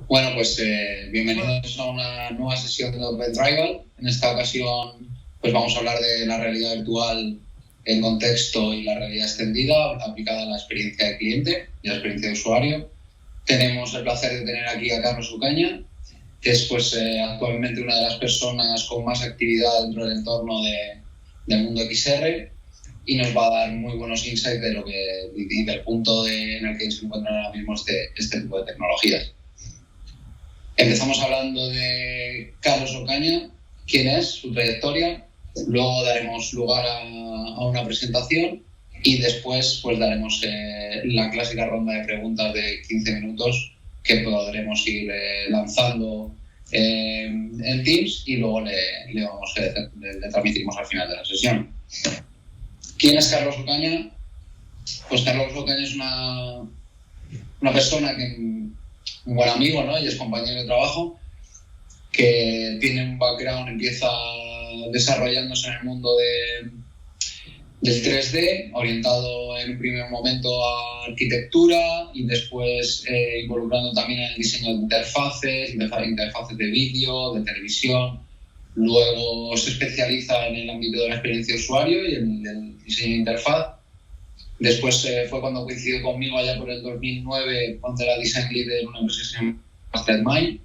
Bueno, pues bienvenidos a una nueva sesión de Open Tribal. En esta ocasión pues vamos a hablar de la realidad virtual en contexto y la realidad extendida aplicada a la experiencia de cliente y a la experiencia de usuario. Tenemos el placer de tener aquí a Carlos Ocaña, que es pues, actualmente una de las personas con más actividad dentro del entorno del mundo XR y nos va a dar muy buenos insights de lo que, y del punto en el que se encuentran ahora mismo este tipo de tecnologías. Empezamos hablando de Carlos Ocaña, quién es, su trayectoria, luego daremos lugar a una presentación y después pues daremos la clásica ronda de preguntas de 15 minutos que podremos ir lanzando en Teams y luego le transmitiremos al final de la sesión. ¿Quién es Carlos Ocaña? Pues Carlos Ocaña es una persona un buen amigo, ¿no? Y es compañero de trabajo, que tiene un background, empieza desarrollándose en el mundo del 3D, orientado en un primer momento a arquitectura y después involucrando también en el diseño de interfaces de vídeo, de televisión. Luego se especializa en el ámbito de la experiencia de usuario y en el diseño de interfaz. Después fue cuando coincidió conmigo allá por el 2009 cuando era design leader en una empresa que se llama Mastermind,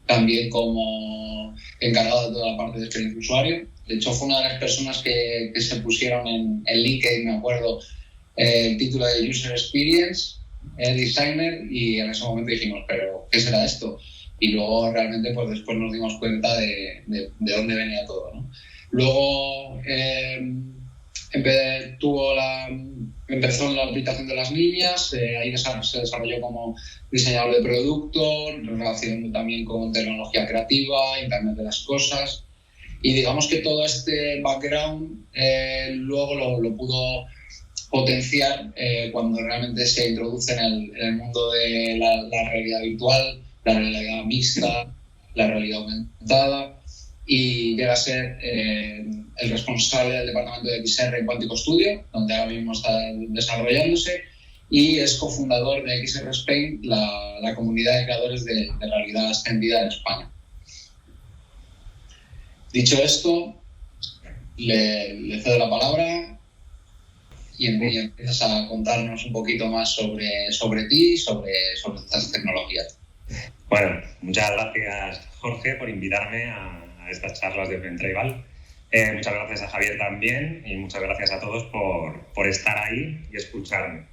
también como encargado de toda la parte de experiencia de usuario. De hecho, fue una de las personas que se pusieron en LinkedIn, me acuerdo, el título de User Experience Designer, y en ese momento dijimos, ¿pero qué será esto? Y luego realmente pues después nos dimos cuenta de dónde venía todo, ¿no? Luego empezó en la aplicación de las niñas, ahí se desarrolló como diseñador de producto, relacionando también con tecnología creativa, Internet de las cosas, y digamos que todo este background luego lo pudo potenciar cuando realmente se introduce en el mundo de la realidad virtual, la realidad mixta, la realidad aumentada, y llega a ser el responsable del departamento de XR en Quantico Studio, donde ahora mismo está desarrollándose, y es cofundador de XR Spain, la comunidad de creadores de realidad extendida en España. Dicho esto, le cedo la palabra y empiezas a contarnos un poquito más sobre ti y sobre estas tecnologías. Bueno, muchas gracias, Jorge, por invitarme a estas charlas de Open Tribal. Muchas gracias a Javier también y muchas gracias a todos por estar ahí y escucharme.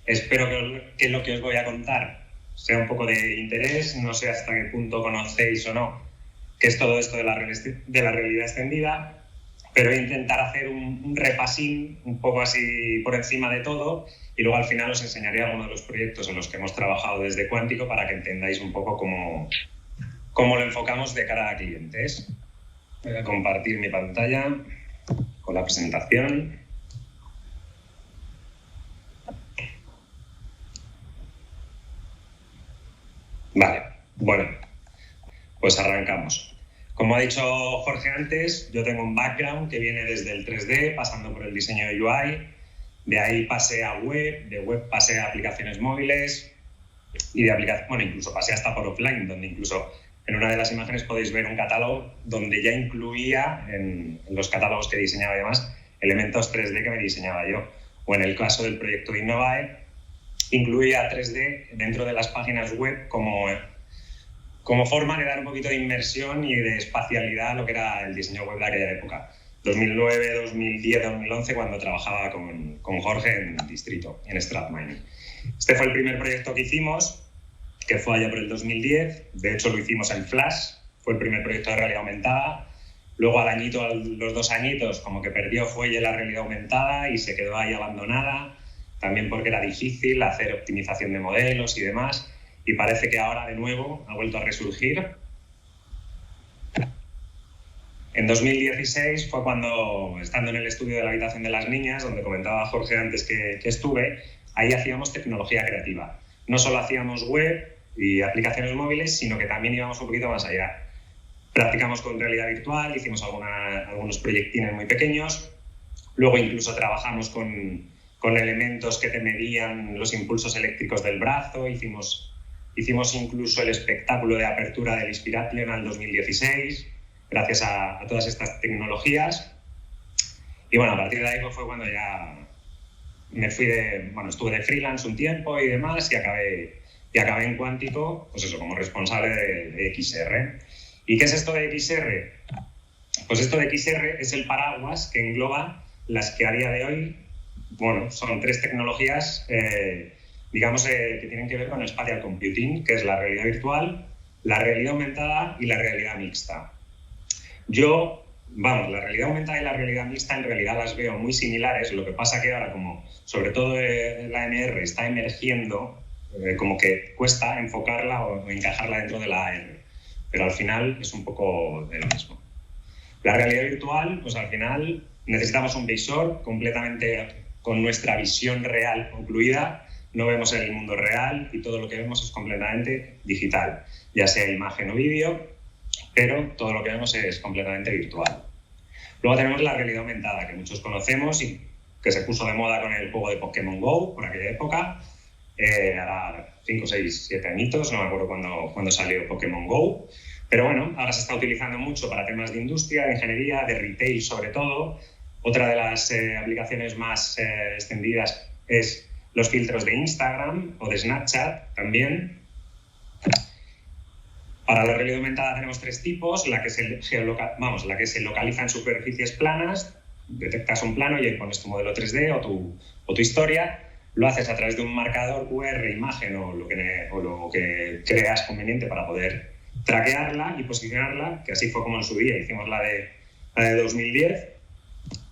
Espero que lo que os voy a contar sea un poco de interés, no sé hasta qué punto conocéis o no qué es todo esto de la realidad extendida, pero voy a intentar hacer un repasín un poco así por encima de todo y luego al final os enseñaré algunos de los proyectos en los que hemos trabajado desde Quantico para que entendáis un poco cómo lo enfocamos de cara a clientes. Voy a compartir mi pantalla con la presentación. Vale, bueno, pues arrancamos. Como ha dicho Jorge antes, yo tengo un background que viene desde el 3D, pasando por el diseño de UI, de ahí pasé a web, de web pasé a aplicaciones móviles y incluso pasé hasta por offline, donde incluso en una de las imágenes podéis ver un catálogo donde ya incluía en los catálogos que diseñaba y demás elementos 3D que me diseñaba yo. O en el caso del proyecto Innovae, incluía 3D dentro de las páginas web como forma de dar un poquito de inmersión y de espacialidad a lo que era el diseño web de aquella época. 2009, 2010, 2011, cuando trabajaba con Jorge en Distrito, en StratMining. Este fue el primer proyecto que hicimos, que fue allá por el 2010. De hecho, lo hicimos en Flash. Fue el primer proyecto de realidad aumentada. Luego, los 2 añitos, como que perdió fuelle la realidad aumentada y se quedó ahí abandonada, también porque era difícil hacer optimización de modelos y demás. Y parece que ahora, de nuevo, ha vuelto a resurgir. En 2016 fue cuando, estando en el estudio de la habitación de las niñas, donde comentaba Jorge antes que estuve, ahí hacíamos tecnología creativa. No solo hacíamos web y aplicaciones móviles, sino que también íbamos un poquito más allá. Practicamos con realidad virtual, hicimos algunos proyectines muy pequeños, luego incluso trabajamos con elementos que te medían los impulsos eléctricos del brazo, hicimos Hicimos incluso el espectáculo de apertura del Inspirational 2016, gracias a todas estas tecnologías. Y bueno, a partir de ahí pues, fue cuando ya me fui estuve de freelance un tiempo y demás, y acabé en Quantico, pues eso, como responsable de XR. ¿Y qué es esto de XR? Pues esto de XR es el paraguas que engloba las que a día de hoy, son 3 tecnologías, que tienen que ver con el spatial computing, que es la realidad virtual, la realidad aumentada y la realidad mixta. La realidad aumentada y la realidad mixta en realidad las veo muy similares, lo que pasa que ahora, como sobre todo la MR está emergiendo, como que cuesta enfocarla o encajarla dentro de la AR, pero al final es un poco de lo mismo. La realidad virtual, pues al final necesitamos un visor completamente con nuestra visión real concluida, no vemos el mundo real y todo lo que vemos es completamente digital, ya sea imagen o vídeo, pero todo lo que vemos es completamente virtual. Luego tenemos la realidad aumentada, que muchos conocemos y que se puso de moda con el juego de Pokémon GO por aquella época, ahora 5, 6, 7 añitos, no me acuerdo cuándo salió Pokémon GO, pero bueno, ahora se está utilizando mucho para temas de industria, de ingeniería, de retail sobre todo. Otra de las aplicaciones más extendidas es los filtros de Instagram o de Snapchat también. Para la realidad aumentada tenemos 3 tipos, la que se localiza en superficies planas, detectas un plano y ahí pones tu modelo 3D o tu historia, lo haces a través de un marcador QR, imagen o lo que creas conveniente para poder traquearla y posicionarla, que así fue como en su día hicimos la de 2010.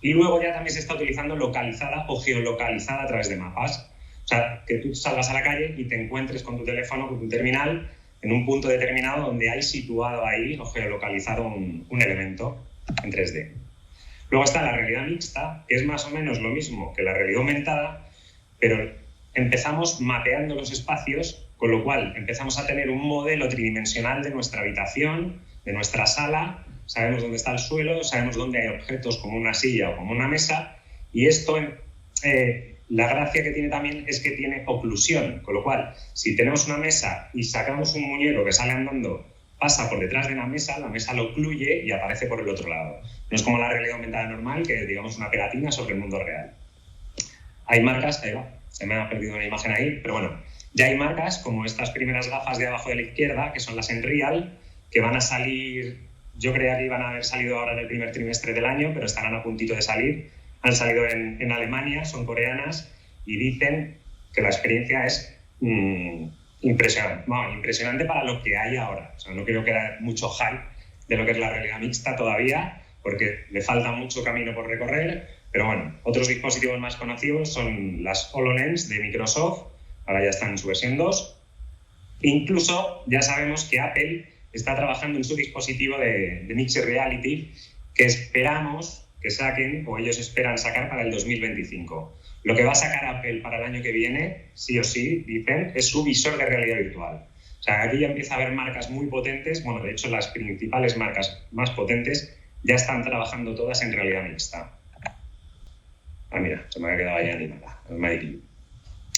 Y luego ya también se está utilizando localizada o geolocalizada a través de mapas. O sea, que tú salgas a la calle y te encuentres con tu teléfono, con tu terminal, en un punto determinado donde hay situado ahí o geolocalizado un elemento en 3D. Luego está la realidad mixta, que es más o menos lo mismo que la realidad aumentada, pero empezamos mapeando los espacios, con lo cual empezamos a tener un modelo tridimensional de nuestra habitación, de nuestra sala, sabemos dónde está el suelo, sabemos dónde hay objetos como una silla o como una mesa, y esto, la gracia que tiene también es que tiene oclusión, con lo cual, si tenemos una mesa y sacamos un muñeco que sale andando, pasa por detrás de la mesa lo ocluye y aparece por el otro lado. No es como la realidad aumentada normal, que es, digamos, una pegatina sobre el mundo real. Hay marcas, ahí va, se me ha perdido una imagen ahí, pero bueno, ya hay marcas como estas primeras gafas de abajo de la izquierda, que son las Nreal, que van a salir, yo creía que iban a haber salido ahora en el primer trimestre del año, pero estarán a puntito de salir. Han salido en Alemania, son coreanas y dicen que la experiencia es impresionante para lo que hay ahora. O sea, no quiero crear mucho hype de lo que es la realidad mixta todavía, porque le falta mucho camino por recorrer, pero bueno, otros dispositivos más conocidos son las HoloLens de Microsoft, ahora ya están en su versión 2. Incluso ya sabemos que Apple está trabajando en su dispositivo de Mixed Reality, que esperamos que saquen, o ellos esperan sacar para el 2025. Lo que va a sacar Apple para el año que viene, sí o sí, dicen, es su visor de realidad virtual. O sea, aquí ya empieza a haber marcas muy potentes, bueno, de hecho las principales marcas más potentes ya están trabajando todas en realidad mixta. Ah, mira, se me había quedado ahí animada, el Magic.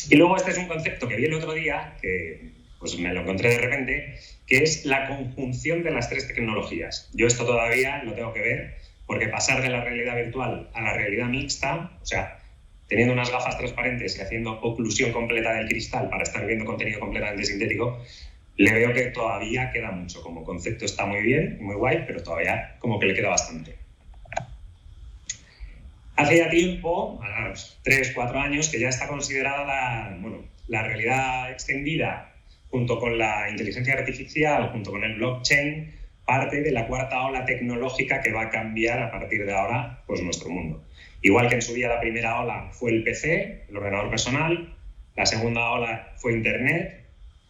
Y luego este es un concepto que vi el otro día, que pues me lo encontré de repente, que es la conjunción de las 3 tecnologías. Yo esto todavía lo tengo que ver, porque pasar de la realidad virtual a la realidad mixta, o sea, teniendo unas gafas transparentes y haciendo oclusión completa del cristal para estar viendo contenido completamente sintético, le veo que todavía queda mucho. Como concepto está muy bien, muy guay, pero todavía como que le queda bastante. Hace ya tiempo, a los 3-4 años, que ya está considerada la realidad extendida junto con la inteligencia artificial, junto con el blockchain, parte de la 4ª ola tecnológica que va a cambiar a partir de ahora pues, nuestro mundo. Igual que en su día la primera ola fue el PC, el ordenador personal, la segunda ola fue Internet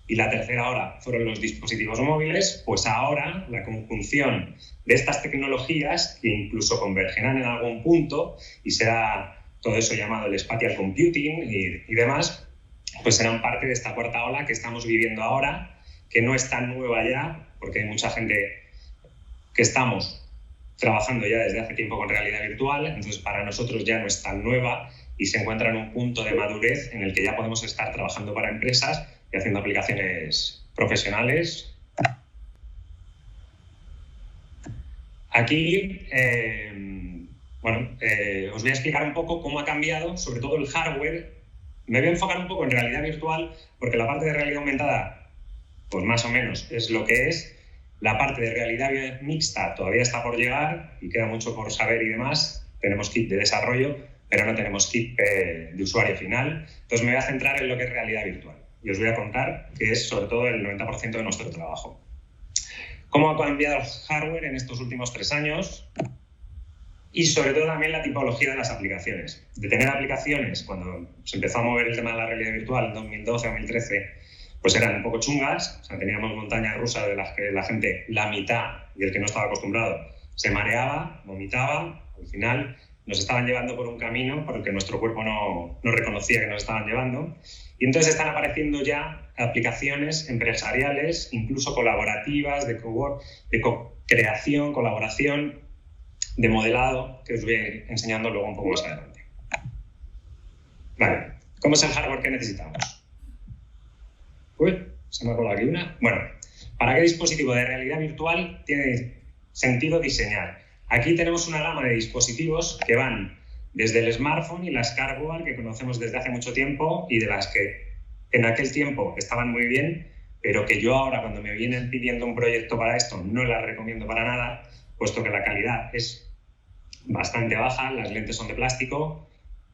y la tercera ola fueron los dispositivos móviles, pues ahora la conjunción de estas tecnologías, que incluso convergerán en algún punto y será todo eso llamado el spatial computing y demás, pues serán parte de esta 4ª ola que estamos viviendo ahora, que no es tan nueva ya, porque hay mucha gente que estamos trabajando ya desde hace tiempo con realidad virtual, entonces para nosotros ya no es tan nueva y se encuentra en un punto de madurez en el que ya podemos estar trabajando para empresas y haciendo aplicaciones profesionales. Aquí, os voy a explicar un poco cómo ha cambiado, sobre todo el hardware. Me voy a enfocar un poco en realidad virtual, porque la parte de realidad aumentada, pues más o menos es lo que es. La parte de realidad mixta todavía está por llegar y queda mucho por saber y demás. Tenemos kit de desarrollo, pero no tenemos kit de usuario final. Entonces me voy a centrar en lo que es realidad virtual y os voy a contar que es sobre todo el 90% de nuestro trabajo. ¿Cómo ha cambiado el hardware en estos últimos 3 años? Y sobre todo también la tipología de las aplicaciones. De tener aplicaciones, cuando se empezó a mover el tema de la realidad virtual en 2012, 2013, pues eran un poco chungas. O sea, teníamos montañas rusas de las que la gente, la mitad, y el que no estaba acostumbrado, se mareaba, vomitaba. Al final nos estaban llevando por un camino por el que nuestro cuerpo no reconocía que nos estaban llevando. Y entonces están apareciendo ya aplicaciones empresariales, incluso colaborativas, de co-creación, colaboración, de modelado, que os voy a ir enseñando luego un poco más adelante. Vale, ¿cómo es el hardware que necesitamos? Uy, se me ha colado aquí una. Bueno, ¿para qué dispositivo de realidad virtual tiene sentido diseñar? Aquí tenemos una gama de dispositivos que van desde el smartphone y las cardboard que conocemos desde hace mucho tiempo y de las que en aquel tiempo estaban muy bien, pero que yo ahora, cuando me vienen pidiendo un proyecto para esto, no las recomiendo para nada, puesto que la calidad es bastante baja, las lentes son de plástico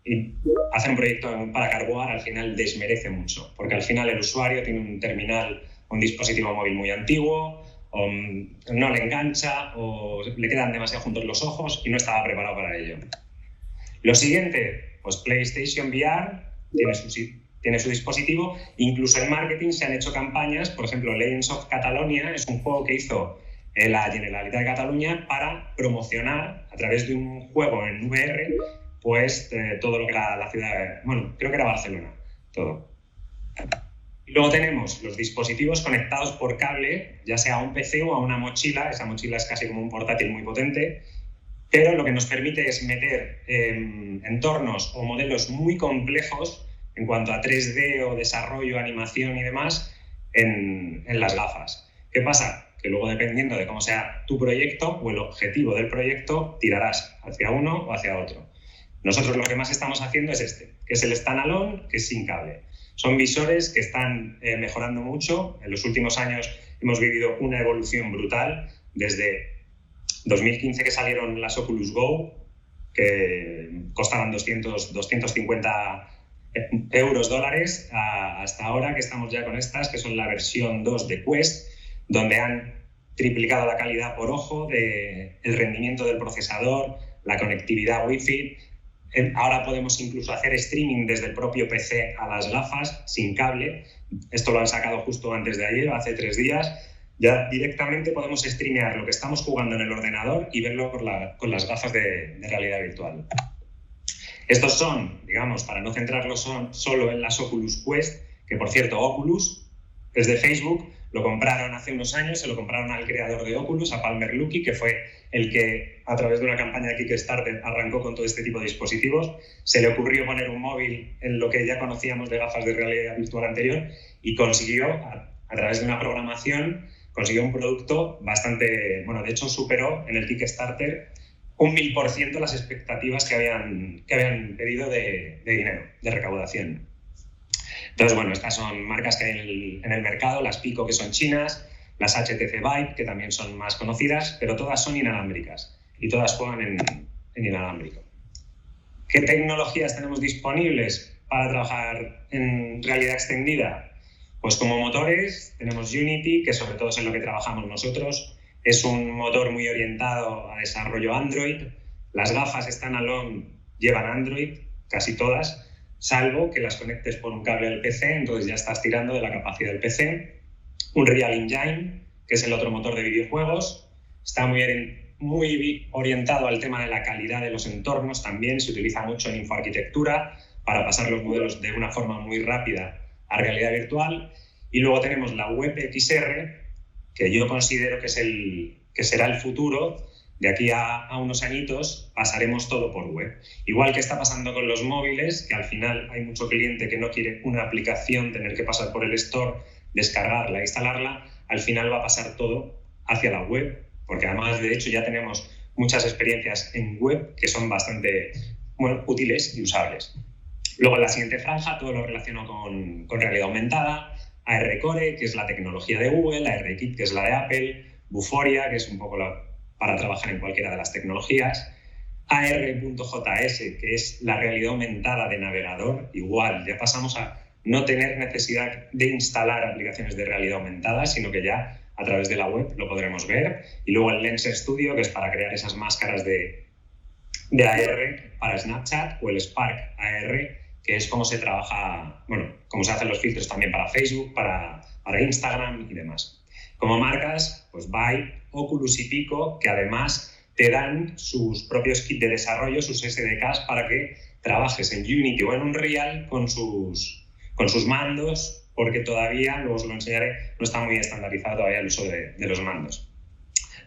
y hacer un proyecto para cardboard al final desmerece mucho, porque al final el usuario tiene un terminal, un dispositivo móvil muy antiguo, o no le engancha o le quedan demasiado juntos los ojos y no estaba preparado para ello. Lo siguiente, pues PlayStation VR tiene su dispositivo, incluso en marketing se han hecho campañas, por ejemplo Legends of Catalonia es un juego que hizo la Generalitat de Cataluña para promocionar a través de un juego en VR pues todo lo que era la ciudad, bueno, creo que era Barcelona, todo. Y luego tenemos los dispositivos conectados por cable, ya sea a un PC o a una mochila. Esa mochila es casi como un portátil muy potente, pero lo que nos permite es meter entornos o modelos muy complejos en cuanto a 3D o desarrollo, animación y demás en las gafas. ¿Qué pasa? Que luego, dependiendo de cómo sea tu proyecto o el objetivo del proyecto, tirarás hacia uno o hacia otro. Nosotros lo que más estamos haciendo es este, que es el standalone, que es sin cable. Son visores que están mejorando mucho. En los últimos años hemos vivido una evolución brutal. Desde 2015 que salieron las Oculus Go, que costaban 250 euros, dólares, hasta ahora que estamos ya con estas, que son la versión 2 de Quest, donde han triplicado la calidad por ojo, el rendimiento del procesador, la conectividad Wi-Fi. Ahora podemos incluso hacer streaming desde el propio PC a las gafas sin cable. Esto lo han sacado justo antes de ayer, hace 3 días. Ya directamente podemos streamear lo que estamos jugando en el ordenador y verlo con las gafas de realidad virtual. Estos son, digamos, para no centrarlos solo en las Oculus Quest, que por cierto, Oculus es de Facebook, lo compraron hace unos años, se lo compraron al creador de Oculus, a Palmer Luckey, que fue el que, a través de una campaña de Kickstarter, arrancó con todo este tipo de dispositivos. Se le ocurrió poner un móvil en lo que ya conocíamos de gafas de realidad virtual anterior y consiguió, a través de una programación, consiguió un producto bastante, bueno, de hecho superó en el Kickstarter un 1000% las expectativas que habían pedido de dinero, de recaudación. Entonces, bueno, estas son marcas que hay en el mercado, las Pico, que son chinas, las HTC Vive, que también son más conocidas, pero todas son inalámbricas y todas juegan en inalámbrico. ¿Qué tecnologías tenemos disponibles para trabajar en realidad extendida? Pues como motores tenemos Unity, que sobre todo es en lo que trabajamos nosotros. Es un motor muy orientado a desarrollo Android. Las gafas standalone llevan Android, casi todas, salvo que las conectes por un cable al PC, entonces ya estás tirando de la capacidad del PC. Un Real Engine, que es el otro motor de videojuegos, está muy orientado al tema de la calidad de los entornos también, se utiliza mucho en infoarquitectura para pasar los modelos de una forma muy rápida a realidad virtual. Y luego tenemos la WebXR, que yo considero que será el futuro. De aquí a unos añitos pasaremos todo por web. Igual que está pasando con los móviles, que al final hay mucho cliente que no quiere una aplicación, tener que pasar por el store, descargarla, instalarla, al final va a pasar todo hacia la web, porque además, de hecho, ya tenemos muchas experiencias en web que son bastante útiles y usables. Luego, en la siguiente franja, todo lo relacionado con realidad aumentada, ARCore, que es la tecnología de Google, ARKit, que es la de Apple, Vuforia, que es un poco para trabajar en cualquiera de las tecnologías, AR.js, que es la realidad aumentada de navegador. Igual, ya pasamos a no tener necesidad de instalar aplicaciones de realidad aumentada, sino que ya a través de la web lo podremos ver. Y luego el Lens Studio, que es para crear esas máscaras de AR para Snapchat, o el Spark AR, que es cómo se trabaja, cómo se hacen los filtros también para Facebook, para Instagram y demás. Como marcas, pues Vive, Oculus y Pico, que además te dan sus propios kits de desarrollo, sus SDKs, para que trabajes en Unity o en Unreal con sus mandos, porque todavía, luego os lo enseñaré, no está muy estandarizado todavía el uso de los mandos.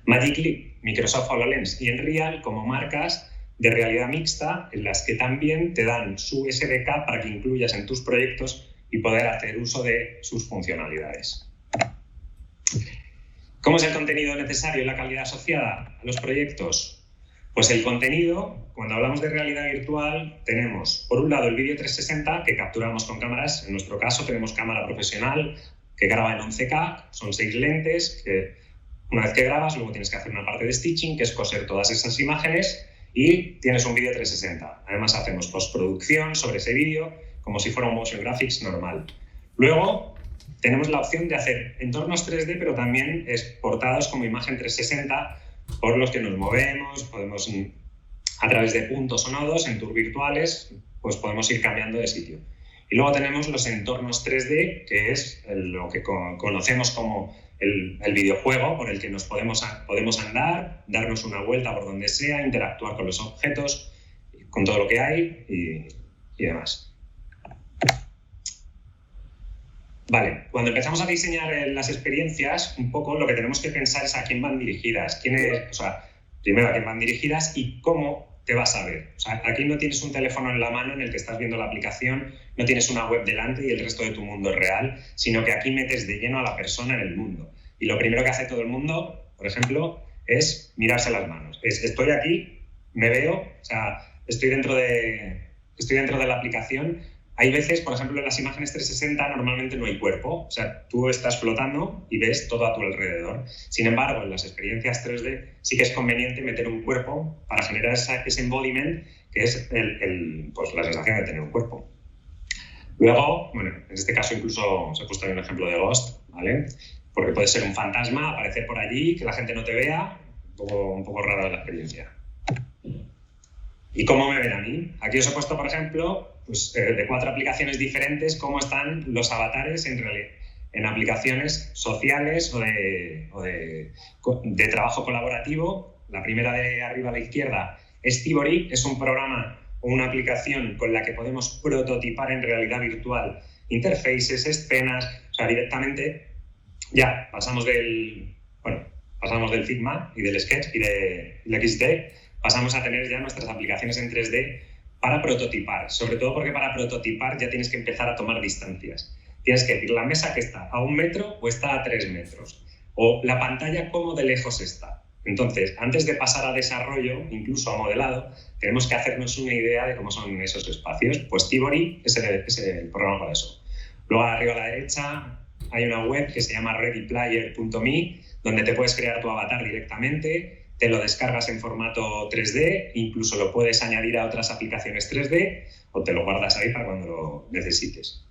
Magic Leap, Microsoft HoloLens y Unreal como marcas de realidad mixta, en las que también te dan su SDK para que incluyas en tus proyectos y poder hacer uso de sus funcionalidades. ¿Cómo es el contenido necesario y la calidad asociada a los proyectos? Pues el contenido, cuando hablamos de realidad virtual, tenemos por un lado el vídeo 360 que capturamos con cámaras. En nuestro caso tenemos cámara profesional que graba en 11K, son 6 lentes que una vez que grabas luego tienes que hacer una parte de stitching, que es coser todas esas imágenes, y tienes un vídeo 360. Además hacemos postproducción sobre ese vídeo como si fuera un motion graphics normal. Luego tenemos la opción de hacer entornos 3D, pero también exportados como imagen 360 por los que nos movemos. Podemos, a través de puntos o nodos en tours virtuales, pues podemos ir cambiando de sitio. Y luego tenemos los entornos 3D, que es lo que conocemos como el videojuego, por el que nos podemos andar, darnos una vuelta por donde sea, interactuar con los objetos, con todo lo que hay y demás. Vale, cuando empezamos a diseñar las experiencias, un poco lo que tenemos que pensar es a quién van dirigidas, primero a quién van dirigidas y cómo te vas a ver. O sea, aquí no tienes un teléfono en la mano en el que estás viendo la aplicación, no tienes una web delante y el resto de tu mundo es real, sino que aquí metes de lleno a la persona en el mundo. Y lo primero que hace todo el mundo, por ejemplo, es mirarse las manos. Estoy aquí, me veo, o sea, estoy dentro de la aplicación. Hay veces, por ejemplo, en las imágenes 360 normalmente no hay cuerpo, o sea, tú estás flotando y ves todo a tu alrededor. Sin embargo, en las experiencias 3D sí que es conveniente meter un cuerpo para generar ese embodiment, que es pues la sensación de tener un cuerpo. Luego, en este caso incluso os he puesto ahí un ejemplo de Ghost, ¿vale? Porque puede ser un fantasma, aparecer por allí, que la gente no te vea, un poco rara la experiencia. ¿Y cómo me ven a mí? Aquí os he puesto, por ejemplo, pues, de 4 aplicaciones diferentes, cómo están los avatares en aplicaciones sociales o de trabajo colaborativo. La primera de arriba a la izquierda es Tibori, es un programa o una aplicación con la que podemos prototipar en realidad virtual interfaces, escenas, o sea, directamente ya pasamos del Figma y del Sketch y del XD, pasamos a tener ya nuestras aplicaciones en 3D para prototipar, sobre todo porque para prototipar ya tienes que empezar a tomar distancias. Tienes que decir la mesa que está a 1 metro o está a 3 metros, o la pantalla cómo de lejos está. Entonces, antes de pasar a desarrollo, incluso a modelado, tenemos que hacernos una idea de cómo son esos espacios. Pues Tibori es el programa para eso. Luego arriba a la derecha hay una web que se llama readyplayer.me, donde te puedes crear tu avatar directamente, te lo descargas en formato 3D, incluso lo puedes añadir a otras aplicaciones 3D o te lo guardas ahí para cuando lo necesites.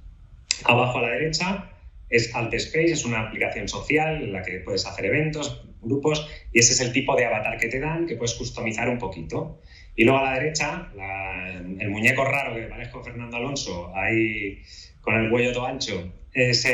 Abajo a la derecha es AltSpace, es una aplicación social en la que puedes hacer eventos, grupos, y ese es el tipo de avatar que te dan, que puedes customizar un poquito. Y luego a la derecha, el muñeco raro que parezco Fernando Alonso, ahí con el cuello todo ancho, es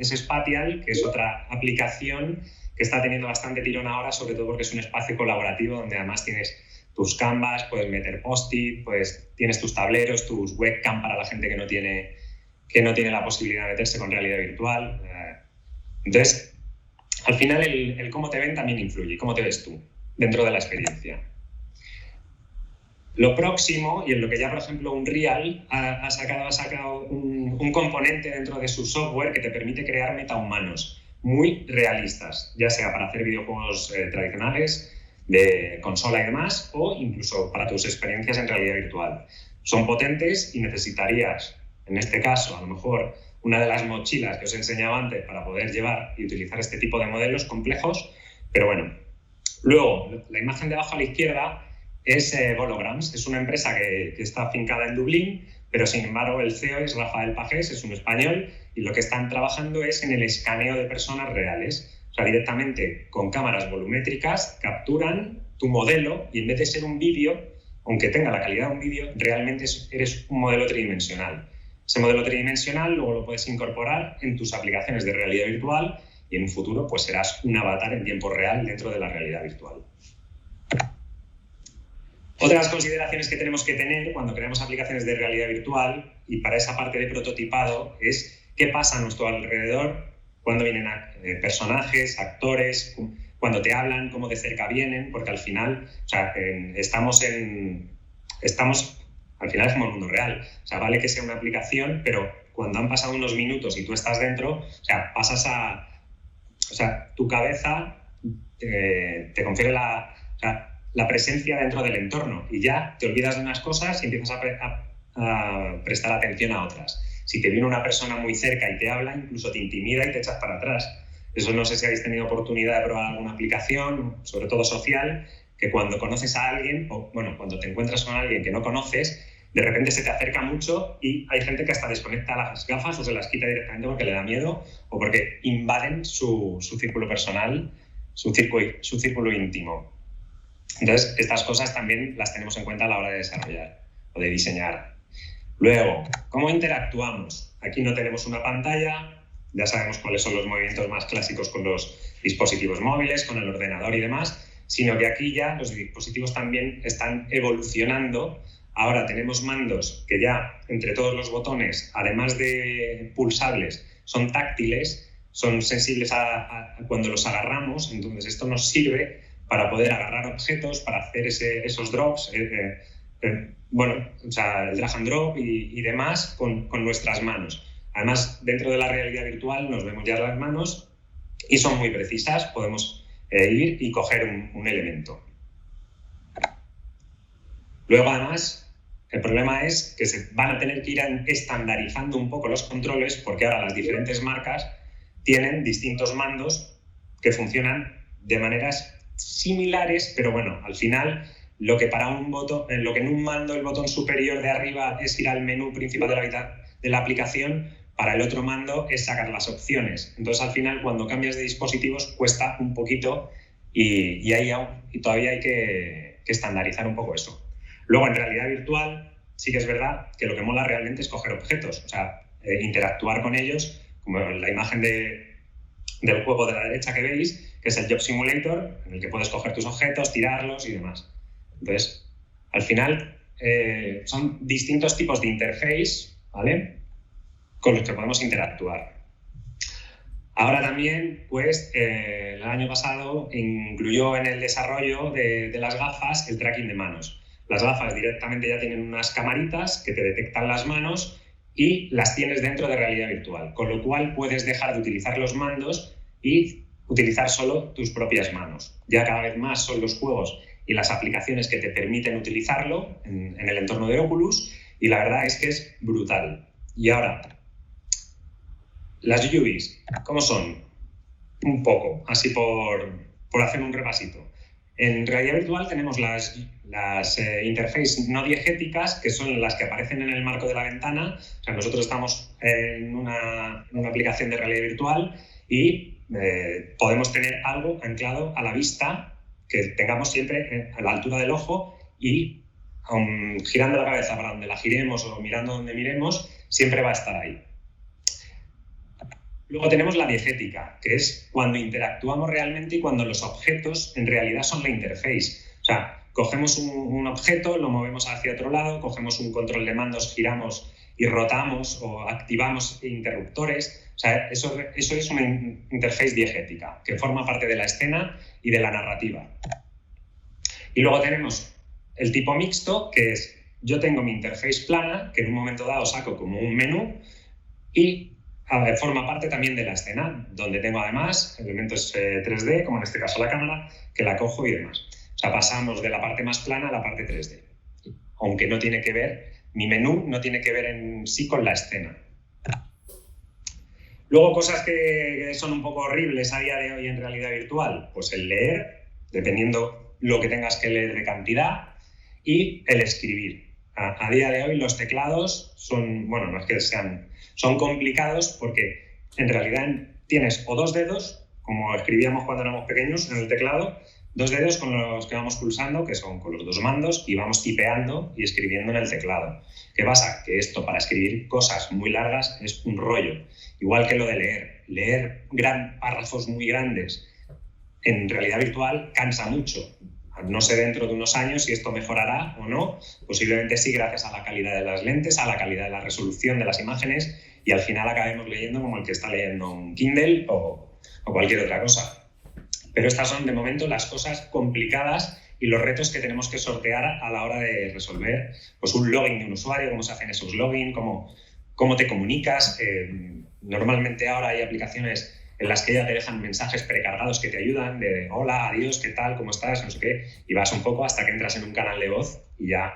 Spatial, que es otra aplicación que está teniendo bastante tirón ahora, sobre todo porque es un espacio colaborativo donde además tienes tus canvas, puedes meter post-it, pues tienes tus tableros, tus webcam para la gente que no tiene la posibilidad de meterse con realidad virtual. Entonces, al final el cómo te ven también influye, cómo te ves tú dentro de la experiencia. Lo próximo, y en lo que ya, por ejemplo, Unreal ha sacado un componente dentro de su software que te permite crear metahumanos muy realistas, ya sea para hacer videojuegos tradicionales, de consola y demás, o incluso para tus experiencias en realidad virtual. Son potentes y necesitarías, en este caso, a lo mejor una de las mochilas que os he enseñado antes para poder llevar y utilizar este tipo de modelos complejos, pero bueno. Luego, la imagen de abajo a la izquierda es Volograms, es una empresa que está afincada en Dublín, pero sin embargo el CEO es Rafael Pagés, es un español, y lo que están trabajando es en el escaneo de personas reales. O sea, directamente con cámaras volumétricas capturan tu modelo y en vez de ser un vídeo, aunque tenga la calidad de un vídeo, realmente eres un modelo tridimensional. Ese modelo tridimensional luego lo puedes incorporar en tus aplicaciones de realidad virtual y en un futuro pues serás un avatar en tiempo real dentro de la realidad virtual. Otras consideraciones que tenemos que tener cuando creamos aplicaciones de realidad virtual y para esa parte de prototipado es qué pasa a nuestro alrededor cuando vienen personajes, actores, cuando te hablan, cómo de cerca vienen, porque al final, o sea, estamos al final es como el mundo real. O sea, vale que sea una aplicación, pero cuando han pasado unos minutos y tú estás dentro, o sea, pasas a... O sea, tu cabeza te confiere la presencia dentro del entorno y ya te olvidas de unas cosas y empiezas a prestar atención a otras. Si te viene una persona muy cerca y te habla, incluso te intimida y te echas para atrás. Eso no sé si habéis tenido oportunidad de probar alguna aplicación, sobre todo social, que cuando conoces a alguien, o bueno, cuando te encuentras con alguien que no conoces, de repente se te acerca mucho y hay gente que hasta desconecta las gafas o se las quita directamente porque le da miedo o porque invaden su círculo personal, su círculo íntimo. Entonces, estas cosas también las tenemos en cuenta a la hora de desarrollar o de diseñar. Luego, ¿cómo interactuamos? Aquí no tenemos una pantalla, ya sabemos cuáles son los movimientos más clásicos con los dispositivos móviles, con el ordenador y demás, sino que aquí ya los dispositivos también están evolucionando. Ahora tenemos mandos que ya entre todos los botones, además de pulsables, son táctiles, son sensibles a cuando los agarramos, entonces esto nos sirve para poder agarrar objetos, para hacer esos drops, bueno, o sea, el drag and drop y demás con nuestras manos. Además, dentro de la realidad virtual nos vemos ya las manos y son muy precisas, podemos ir y coger un elemento. Luego, además, el problema es que se van a tener que ir estandarizando un poco los controles porque ahora las diferentes marcas tienen distintos mandos que funcionan de maneras similares, pero bueno, al final lo que en un mando el botón superior de arriba es ir al menú principal de la aplicación, para el otro mando es sacar las opciones. Entonces al final cuando cambias de dispositivos cuesta un poquito y todavía hay que estandarizar un poco eso. Luego en realidad virtual sí que es verdad que lo que mola realmente es coger objetos, o sea, interactuar con ellos, como la imagen del juego de la derecha que veis, que es el Job Simulator, en el que puedes coger tus objetos, tirarlos y demás. Entonces, al final, son distintos tipos de interface, ¿vale?, con los que podemos interactuar. Ahora también, pues, el año pasado incluyó en el desarrollo de las gafas el tracking de manos. Las gafas directamente ya tienen unas camaritas que te detectan las manos y las tienes dentro de realidad virtual, con lo cual puedes dejar de utilizar los mandos y utilizar solo tus propias manos. Ya cada vez más son los juegos y las aplicaciones que te permiten utilizarlo en el entorno de Oculus y la verdad es que es brutal. Y ahora, las UVs, ¿cómo son? Un poco, así por hacer un repasito. En realidad virtual tenemos las interfaces no diegéticas, que son las que aparecen en el marco de la ventana. O sea, nosotros estamos en una aplicación de realidad virtual y podemos tener algo anclado a la vista que tengamos siempre a la altura del ojo y girando la cabeza para donde la giremos o mirando donde miremos, siempre va a estar ahí. Luego tenemos la diegética, que es cuando interactuamos realmente y cuando los objetos en realidad son la interface. O sea, cogemos un objeto, lo movemos hacia otro lado, cogemos un control de mandos, giramos y rotamos o activamos interruptores. O sea, eso es una interface diegética que forma parte de la escena y de la narrativa. Y luego tenemos el tipo mixto, que es, yo tengo mi interface plana, que en un momento dado saco como un menú, y forma parte también de la escena, donde tengo además elementos 3D, como en este caso la cámara, que la cojo y demás. O sea, pasamos de la parte más plana a la parte 3D. Aunque no tiene que ver, mi menú no tiene que ver en sí con la escena. Luego, cosas que son un poco horribles a día de hoy en realidad virtual, pues el leer, dependiendo lo que tengas que leer de cantidad, y el escribir. A día de hoy los teclados son, bueno, no es que sean, son complicados porque en realidad tienes o dos dedos, como escribíamos cuando éramos pequeños en el teclado, dos dedos con los que vamos pulsando, que son con los dos mandos, y vamos tipeando y escribiendo en el teclado. ¿Qué pasa? Que esto para escribir cosas muy largas es un rollo. Igual que lo de leer. Leer párrafos muy grandes en realidad virtual cansa mucho. No sé dentro de unos años si esto mejorará o no. Posiblemente sí, gracias a la calidad de las lentes, a la calidad de la resolución de las imágenes, y al final acabemos leyendo como el que está leyendo un Kindle o cualquier otra cosa. Pero estas son, de momento, las cosas complicadas y los retos que tenemos que sortear a la hora de resolver pues, un login de un usuario, cómo se hacen esos login, cómo te comunicas. Normalmente ahora hay aplicaciones en las que ya te dejan mensajes precargados que te ayudan, de hola, adiós, ¿qué tal? ¿Cómo estás? No sé qué. Y vas un poco hasta que entras en un canal de voz y ya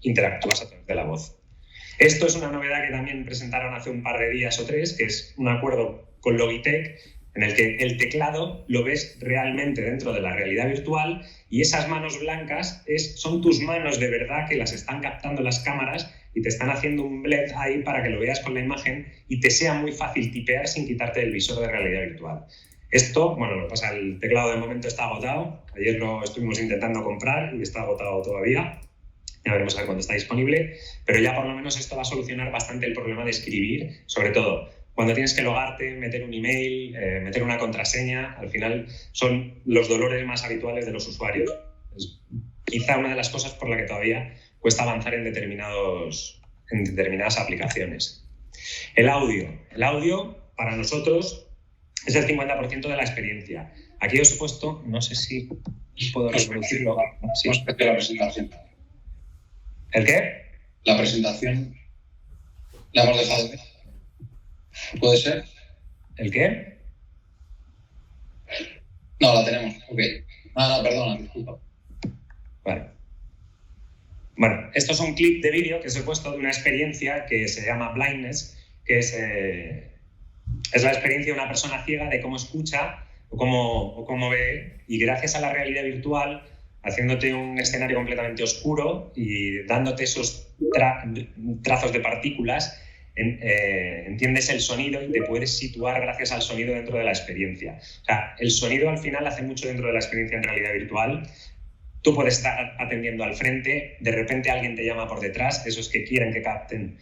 interactúas a través de la voz. Esto es una novedad que también presentaron hace un par de días o tres, que es un acuerdo con Logitech, en el que el teclado lo ves realmente dentro de la realidad virtual y esas manos blancas son tus manos de verdad que las están captando las cámaras y te están haciendo un blend ahí para que lo veas con la imagen y te sea muy fácil tipear sin quitarte el visor de realidad virtual. Esto, bueno, lo que pasa, el teclado de momento está agotado. Ayer lo estuvimos intentando comprar y está agotado todavía. Ya veremos a ver cuándo está disponible. Pero ya por lo menos esto va a solucionar bastante el problema de escribir, sobre todo cuando tienes que logarte, meter un email, meter una contraseña. Al final son los dolores más habituales de los usuarios. Es quizá una de las cosas por la que todavía cuesta avanzar en determinadas aplicaciones. El audio para nosotros es el 50% de la experiencia. Aquí os he puesto, no sé si puedo reproducirlo. Sí. La presentación. ¿El qué? La presentación la hemos dejado. ¿Puede ser? ¿El qué? No, la tenemos. Ok. Nada, perdona, disculpa. Vale. Bueno, esto es un clip de vídeo que os he puesto de una experiencia que se llama Blindness, que es la experiencia de una persona ciega de cómo escucha o cómo ve, y gracias a la realidad virtual, haciéndote un escenario completamente oscuro y dándote esos trazos de partículas, entiendes el sonido y te puedes situar gracias al sonido dentro de la experiencia. O sea, el sonido al final hace mucho dentro de la experiencia en realidad virtual. Tú puedes estar atendiendo al frente, de repente alguien te llama por detrás, esos que quieren que capten,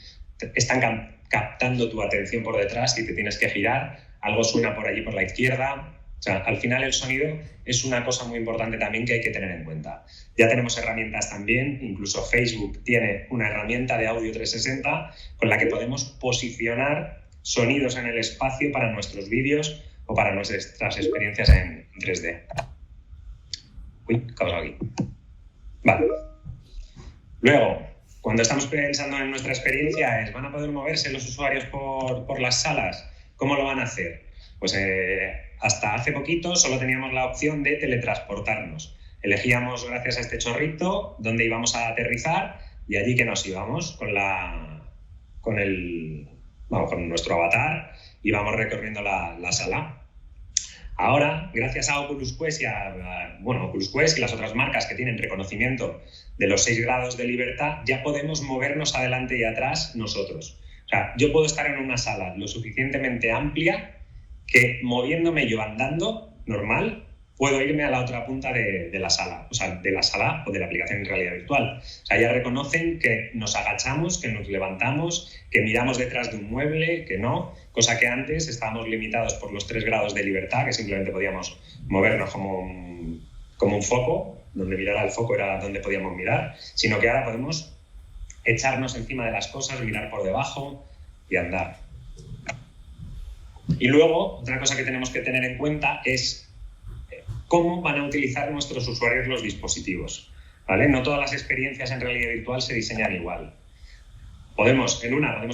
están captando tu atención por detrás y te tienes que girar, algo suena por allí por la izquierda. O sea, al final el sonido es una cosa muy importante también que hay que tener en cuenta. Ya tenemos herramientas también, incluso Facebook tiene una herramienta de audio 360 con la que podemos posicionar sonidos en el espacio para nuestros vídeos o para nuestras experiencias en 3D. Uy, ¿qué ha pasado aquí? Vale. Luego, cuando estamos pensando en nuestra experiencia, ¿van a poder moverse los usuarios por las salas? ¿Cómo lo van a hacer? Pues hasta hace poquito solo teníamos la opción de teletransportarnos. Elegíamos, gracias a este chorrito, dónde íbamos a aterrizar y allí que nos íbamos con nuestro avatar, íbamos recorriendo la sala. Ahora, gracias a Oculus Quest Oculus Quest y las otras marcas que tienen reconocimiento de los 6 grados de libertad, ya podemos movernos adelante y atrás nosotros. O sea, yo puedo estar en una sala lo suficientemente amplia que moviéndome yo andando normal, puedo irme a la otra punta de la sala, o sea, de la sala o de la aplicación en realidad virtual. O sea, ya reconocen que nos agachamos, que nos levantamos, que miramos detrás de un mueble, que no, cosa que antes estábamos limitados por los 3 grados de libertad, que simplemente podíamos movernos como un foco, donde mirar al foco era donde podíamos mirar, sino que ahora podemos echarnos encima de las cosas, mirar por debajo y andar. Y luego, otra cosa que tenemos que tener en cuenta es cómo van a utilizar nuestros usuarios los dispositivos. ¿vale? No todas las experiencias en realidad virtual se diseñan igual. Podemos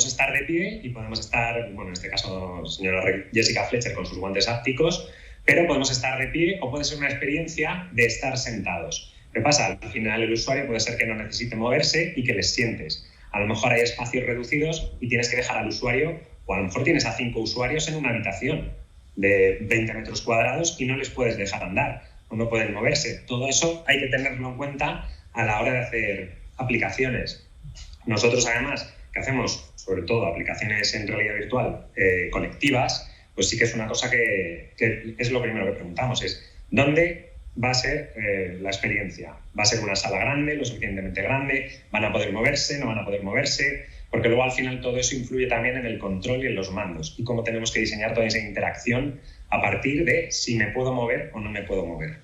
estar de pie y podemos estar, bueno, en este caso, señora Jessica Fletcher con sus guantes ápticos, pero podemos estar de pie o puede ser una experiencia de estar sentados. ¿Qué pasa? Al final el usuario puede ser que no necesite moverse y que les sientes. A lo mejor hay espacios reducidos y tienes que dejar al usuario, o a lo mejor tienes a 5 usuarios en una habitación de 20 metros cuadrados y no les puedes dejar andar o no pueden moverse. Todo eso hay que tenerlo en cuenta a la hora de hacer aplicaciones. Nosotros, además, que hacemos sobre todo aplicaciones en realidad virtual colectivas, pues sí que es una cosa que es lo primero que preguntamos, es ¿dónde va a ser la experiencia? ¿Va a ser una sala grande, lo suficientemente grande? ¿Van a poder moverse? ¿No van a poder moverse? Porque luego al final todo eso influye también en el control y en los mandos y cómo tenemos que diseñar toda esa interacción a partir de si me puedo mover o no me puedo mover.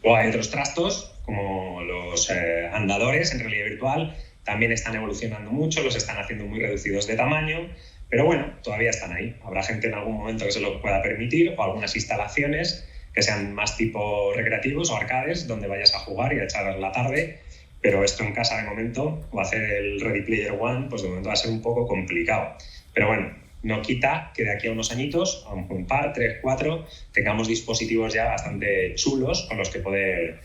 Luego hay otros trastos, como los andadores en realidad virtual, también están evolucionando mucho, los están haciendo muy reducidos de tamaño, pero bueno, todavía están ahí. Habrá gente en algún momento que se lo pueda permitir o algunas instalaciones que sean más tipo recreativos o arcades, donde vayas a jugar y a echar la tarde, pero esto en casa de momento, o hacer el Ready Player One, pues de momento va a ser un poco complicado. Pero bueno, no quita que de aquí a unos añitos, a un par, 3, 4, tengamos dispositivos ya bastante chulos con los que poder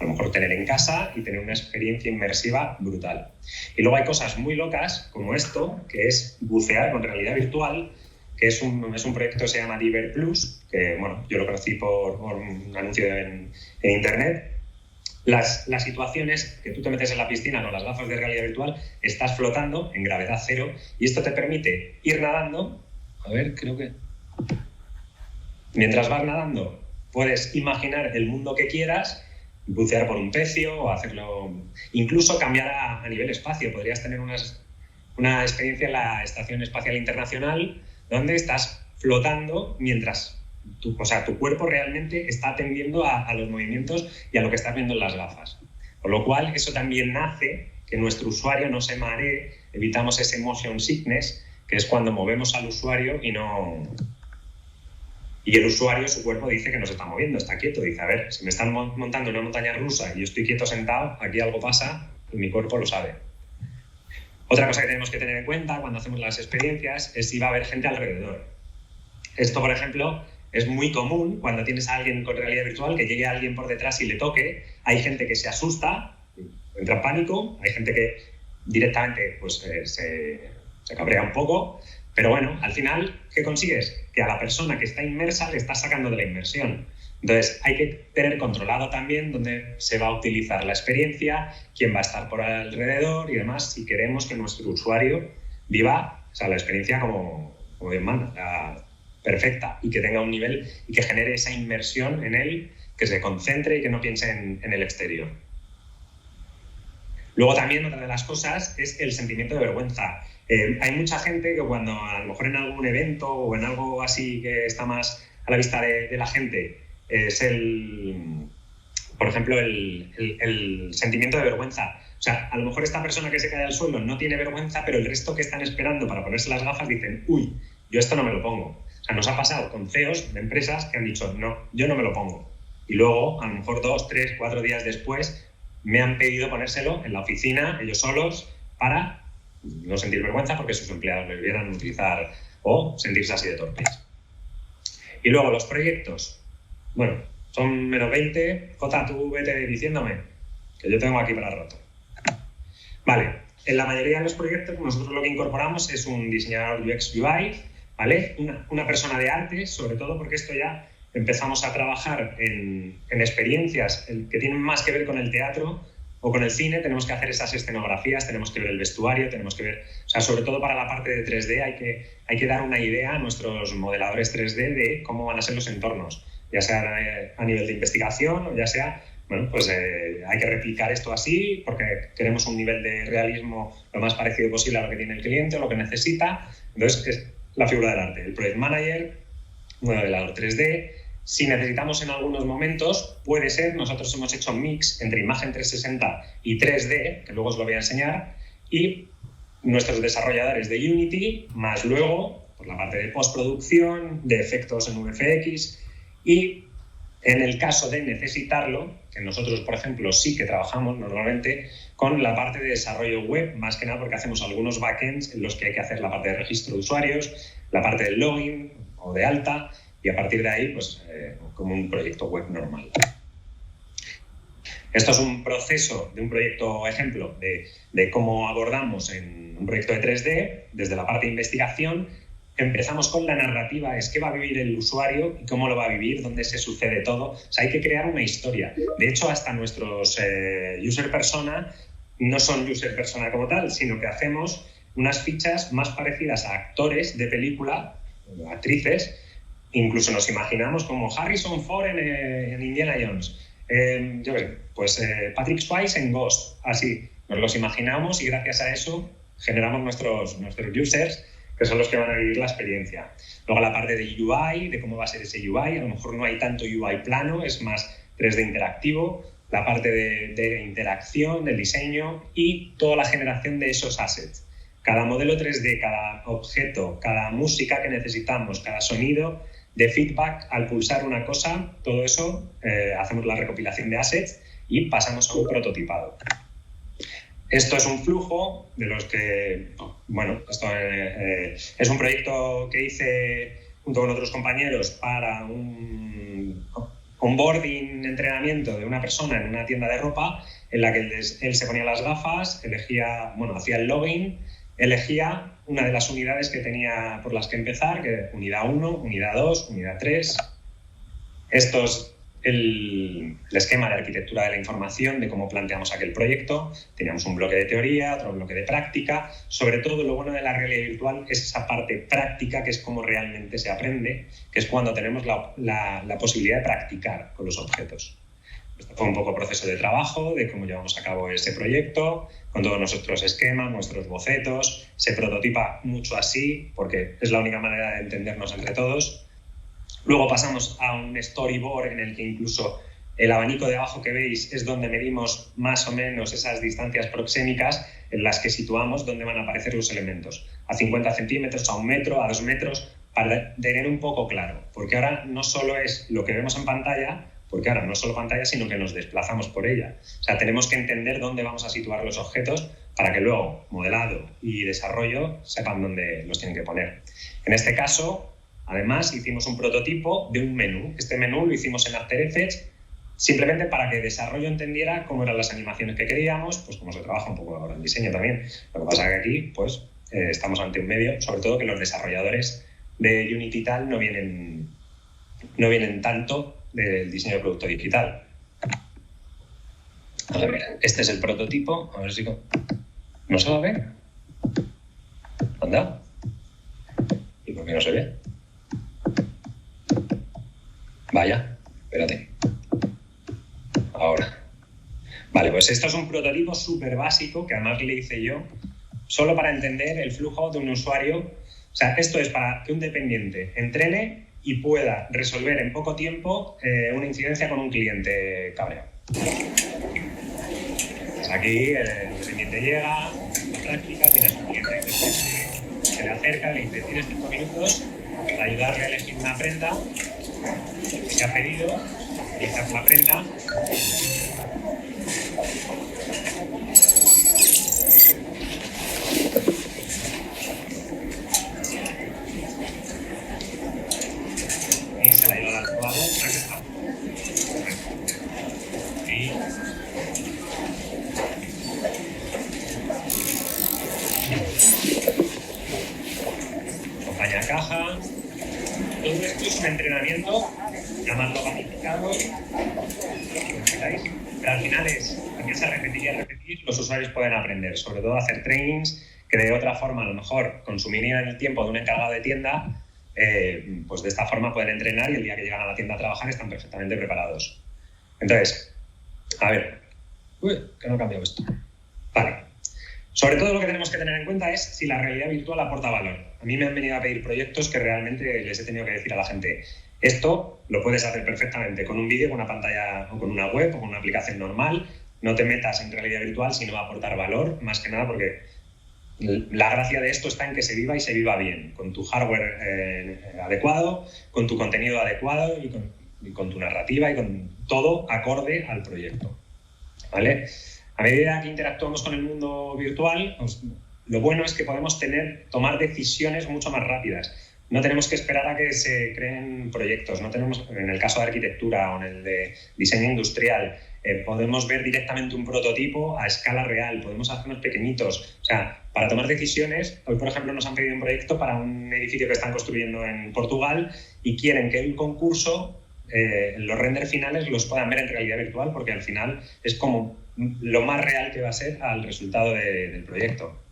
a lo mejor tener en casa y tener una experiencia inmersiva brutal. Y luego hay cosas muy locas como esto, que es bucear con realidad virtual, que es un proyecto que se llama Diver Plus, que bueno, yo lo conocí por un anuncio en internet. Las situaciones que tú te metes en la piscina con las gafas de realidad virtual, estás flotando en gravedad cero y esto te permite ir nadando. A ver, creo que... Mientras vas nadando, puedes imaginar el mundo que quieras, bucear por un pecio o hacerlo... Incluso cambiar a nivel espacio. Podrías tener una experiencia en la Estación Espacial Internacional donde estás flotando mientras... tu cuerpo realmente está atendiendo a los movimientos y a lo que estás viendo en las gafas. Con lo cual, eso también hace que nuestro usuario no se maree, evitamos ese motion sickness, que es cuando movemos al usuario y el usuario, su cuerpo dice que no se está moviendo, está quieto, dice, a ver, si me están montando una montaña rusa y yo estoy quieto sentado, aquí algo pasa y mi cuerpo lo sabe. Otra cosa que tenemos que tener en cuenta cuando hacemos las experiencias es si va a haber gente alrededor. Esto, por ejemplo, es muy común cuando tienes a alguien con realidad virtual, que llegue alguien por detrás y le toque. Hay gente que se asusta, entra en pánico, hay gente que directamente pues, se cabrea un poco, pero bueno, al final, ¿qué consigues? Que a la persona que está inmersa le estás sacando de la inmersión. Entonces, hay que tener controlado también dónde se va a utilizar la experiencia, quién va a estar por alrededor y demás, si queremos que nuestro usuario viva la experiencia como Dios manda, perfecta, y que tenga un nivel y que genere esa inmersión en él, que se concentre y que no piense en el exterior. Luego también otra de las cosas es el sentimiento de vergüenza. Hay mucha gente que cuando a lo mejor en algún evento o en algo así que está más a la vista de la gente es por ejemplo, el sentimiento de vergüenza. O sea, a lo mejor esta persona que se cae al suelo no tiene vergüenza, pero el resto que están esperando para ponerse las gafas dicen, uy, yo esto no me lo pongo. O sea, nos ha pasado con CEOs de empresas que han dicho, no, yo no me lo pongo. Y luego, a lo mejor 2, 3, 4 días después, me han pedido ponérselo en la oficina, ellos solos, para no sentir vergüenza porque sus empleados le vieran utilizar o sentirse así de torpes. Y luego los proyectos. Bueno, son menos 20. Jota, tú vete diciéndome, que yo tengo aquí para rato. Vale, en la mayoría de los proyectos nosotros lo que incorporamos es un diseñador UX UI, ¿vale? Una persona de arte, sobre todo porque esto ya empezamos a trabajar en experiencias que tienen más que ver con el teatro o con el cine. Tenemos que hacer esas escenografías, tenemos que ver el vestuario, tenemos que ver... O sea, sobre todo para la parte de 3D hay que dar una idea a nuestros modeladores 3D de cómo van a ser los entornos, ya sea a nivel de investigación o ya sea... Bueno, pues hay que replicar esto así porque queremos un nivel de realismo lo más parecido posible a lo que tiene el cliente o lo que necesita. Entonces, es la figura del arte. El Project Manager, un modelador 3D. Si necesitamos en algunos momentos, puede ser, nosotros hemos hecho un mix entre imagen 360 y 3D, que luego os lo voy a enseñar, y nuestros desarrolladores de Unity, más luego por la parte de postproducción, de efectos en VFX y En el caso de necesitarlo, que nosotros, por ejemplo, sí que trabajamos normalmente con la parte de desarrollo web, más que nada porque hacemos algunos backends en los que hay que hacer la parte de registro de usuarios, la parte del login o de alta, y a partir de ahí, pues, como un proyecto web normal. Esto es un proceso de un proyecto ejemplo de cómo abordamos en un proyecto de 3D, desde la parte de investigación. Empezamos con la narrativa, es qué va a vivir el usuario y cómo lo va a vivir, dónde se sucede todo. O sea, hay que crear una historia. De hecho, hasta nuestros user persona no son user persona como tal, sino que hacemos unas fichas más parecidas a actores de película, actrices. Incluso nos imaginamos como Harrison Ford en Indiana Jones. Yo qué sé, pues Patrick Swayze en Ghost. Así, nos los imaginamos y gracias a eso generamos nuestros users, que son los que van a vivir la experiencia. Luego la parte de UI, de cómo va a ser ese UI, a lo mejor no hay tanto UI plano, es más 3D interactivo, la parte de interacción, del diseño y toda la generación de esos assets. Cada modelo 3D, cada objeto, cada música que necesitamos, cada sonido de feedback al pulsar una cosa, todo eso hacemos la recopilación de assets y pasamos a un prototipado. Esto es un flujo de los que, bueno, esto es un proyecto que hice junto con otros compañeros para un onboarding, entrenamiento de una persona en una tienda de ropa en la que él se ponía las gafas, elegía, bueno, hacía el login, elegía una de las unidades que tenía por las que empezar, que unidad 1, unidad 2, unidad 3. Esto es el esquema de arquitectura de la información, de cómo planteamos aquel proyecto. Teníamos un bloque de teoría, otro bloque de práctica. Sobre todo, lo bueno de la realidad virtual es esa parte práctica, que es cómo realmente se aprende, que es cuando tenemos la posibilidad de practicar con los objetos. Esto fue un poco proceso de trabajo, de cómo llevamos a cabo ese proyecto, con todos nuestros esquemas, nuestros bocetos. Se prototipa mucho así, porque es la única manera de entendernos entre todos. Luego pasamos a un storyboard en el que incluso el abanico de abajo que veis es donde medimos más o menos esas distancias proxémicas en las que situamos dónde van a aparecer los elementos. A 50 centímetros, a 1 metro, a 2 metros, para tener un poco claro. Porque ahora no solo es lo que vemos en pantalla, porque ahora no solo pantalla, sino que nos desplazamos por ella. O sea, tenemos que entender dónde vamos a situar los objetos para que luego modelado y desarrollo sepan dónde los tienen que poner. En este caso, además, hicimos un prototipo de un menú. Este menú lo hicimos en After Effects simplemente para que el desarrollo entendiera cómo eran las animaciones que queríamos, pues cómo se trabaja un poco ahora en diseño también. Lo que pasa es que aquí pues, estamos ante un medio, sobre todo que los desarrolladores de Unity y tal no vienen tanto del diseño de producto digital. A ver, este es el prototipo. A ver si... ¿No se va a ver? ¿Anda? ¿Y por qué no se ve? Vaya, espérate. Ahora. Vale, pues esto es un prototipo súper básico que además le hice yo solo para entender el flujo de un usuario. O sea, esto es para que un dependiente entrene y pueda resolver en poco tiempo una incidencia con un cliente cabreado. Pues aquí el dependiente llega, a la práctica, tienes un cliente que se le acerca, le dice, tienes 5 minutos para ayudarle a elegir una prenda que se ha pedido, realizar la prenda. Y se la lleva al jugador. Aquí está. Y acompaña caja. Todo esto es un entrenamiento, llamarlo gamificado, pero al final empieza a repetir y a repetir, los usuarios pueden aprender, sobre todo a hacer trainings que de otra forma a lo mejor consumirían el tiempo de un encargado de tienda, pues de esta forma pueden entrenar y el día que llegan a la tienda a trabajar están perfectamente preparados. Entonces, a ver, que no ha cambiado esto. Vale. Sobre todo lo que tenemos que tener en cuenta es si la realidad virtual aporta valor. A mí me han venido a pedir proyectos que realmente les he tenido que decir a la gente, esto lo puedes hacer perfectamente con un vídeo, con una pantalla o con una web o con una aplicación normal. No te metas en realidad virtual si no va a aportar valor, más que nada porque la gracia de esto está en que se viva y se viva bien, con tu hardware adecuado, con tu contenido adecuado y y con tu narrativa y con todo acorde al proyecto, ¿vale? A medida que interactuamos con el mundo virtual, pues, lo bueno es que podemos tomar decisiones mucho más rápidas. No tenemos que esperar a que se creen proyectos. No tenemos, en el caso de arquitectura o en el de diseño industrial, podemos ver directamente un prototipo a escala real, podemos hacernos pequeñitos. O sea, para tomar decisiones, hoy por ejemplo nos han pedido un proyecto para un edificio que están construyendo en Portugal y quieren que el concurso, los renders finales los puedan ver en realidad virtual, porque al final es como lo más real que va a ser al resultado del proyecto.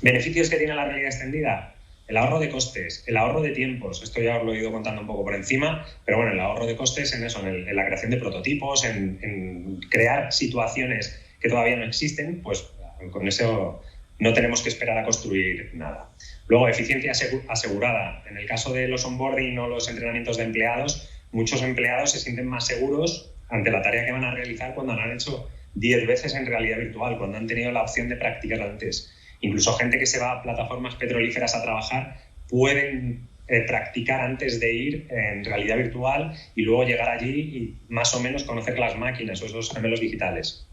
¿Beneficios que tiene la realidad extendida? El ahorro de costes, el ahorro de tiempos. Esto ya os lo he ido contando un poco por encima, pero bueno, el ahorro de costes en eso, en la creación de prototipos, en crear situaciones que todavía no existen, pues con eso no tenemos que esperar a construir nada. Luego, eficiencia asegurada. En el caso de los onboarding o los entrenamientos de empleados, muchos empleados se sienten más seguros ante la tarea que van a realizar cuando la han hecho 10 veces en realidad virtual, cuando han tenido la opción de practicar antes. Incluso gente que se va a plataformas petrolíferas a trabajar pueden practicar antes de ir en realidad virtual y luego llegar allí y más o menos conocer las máquinas o esos gemelos digitales.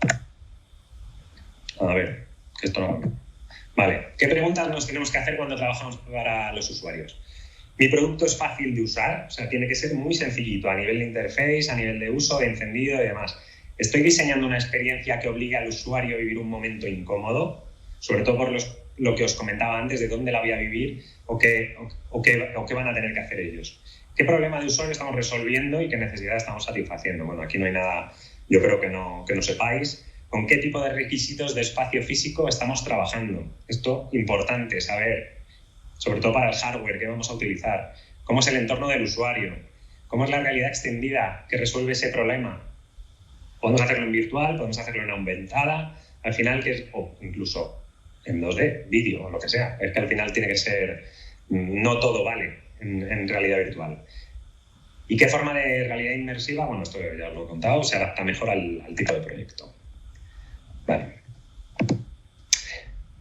A ver, que esto no... Vale, ¿qué preguntas nos tenemos que hacer cuando trabajamos para los usuarios? Mi producto es fácil de usar, o sea, tiene que ser muy sencillito a nivel de interface, a nivel de uso, de encendido y demás. Estoy diseñando una experiencia que obligue al usuario a vivir un momento incómodo, sobre todo por lo que os comentaba antes de dónde la voy a vivir o qué van a tener que hacer ellos. ¿Qué problema de usuario estamos resolviendo y qué necesidad estamos satisfaciendo? Bueno, aquí no hay nada, yo creo que no sepáis. ¿Con qué tipo de requisitos de espacio físico estamos trabajando? Esto es importante saber, sobre todo para el hardware que vamos a utilizar. ¿Cómo es el entorno del usuario? ¿Cómo es la realidad extendida que resuelve ese problema? Podemos hacerlo en virtual, podemos hacerlo en aumentada, al final, o incluso en 2D, vídeo o lo que sea. Es que al final tiene que ser, no todo vale en realidad virtual. ¿Y qué forma de realidad inmersiva? Bueno, esto ya os lo he contado, se adapta mejor al tipo de proyecto. Vale.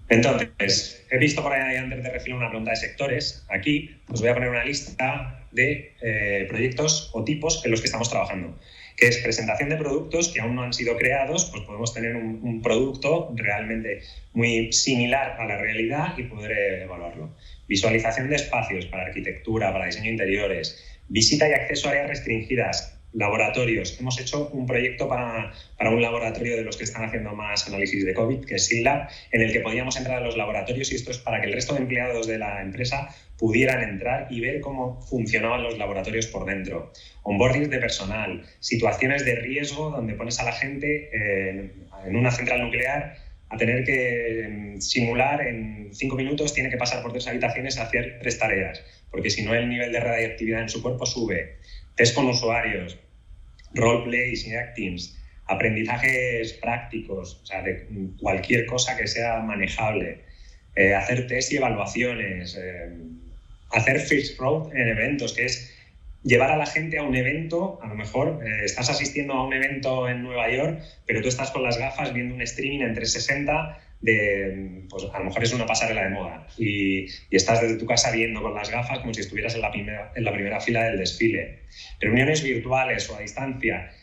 Entonces, he visto por ahí antes de recibir una pregunta de sectores. Aquí os voy a poner una lista de proyectos o tipos en los que estamos trabajando, que es presentación de productos que aún no han sido creados, pues podemos tener un producto realmente muy similar a la realidad y poder evaluarlo. Visualización de espacios para arquitectura, para diseño de interiores, visita y acceso a áreas restringidas, laboratorios. Hemos hecho un proyecto para un laboratorio de los que están haciendo más análisis de COVID, que es SILAB, en el que podíamos entrar a los laboratorios y esto es para que el resto de empleados de la empresa pudieran entrar y ver cómo funcionaban los laboratorios por dentro. Onboarding de personal, situaciones de riesgo donde pones a la gente en una central nuclear a tener que simular en 5 minutos, tiene que pasar por 3 habitaciones a hacer 3 tareas, porque si no el nivel de radiactividad en su cuerpo sube. Test con usuarios, roleplays y actings, aprendizajes prácticos, o sea, de cualquier cosa que sea manejable, hacer test y evaluaciones, hacer first road en eventos, que es llevar a la gente a un evento. A lo mejor estás asistiendo a un evento en Nueva York, pero tú estás con las gafas viendo un streaming en 360 pues a lo mejor es una pasarela de moda y estás desde tu casa viendo con las gafas como si estuvieras en la primera fila del desfile. Reuniones virtuales o a distancia,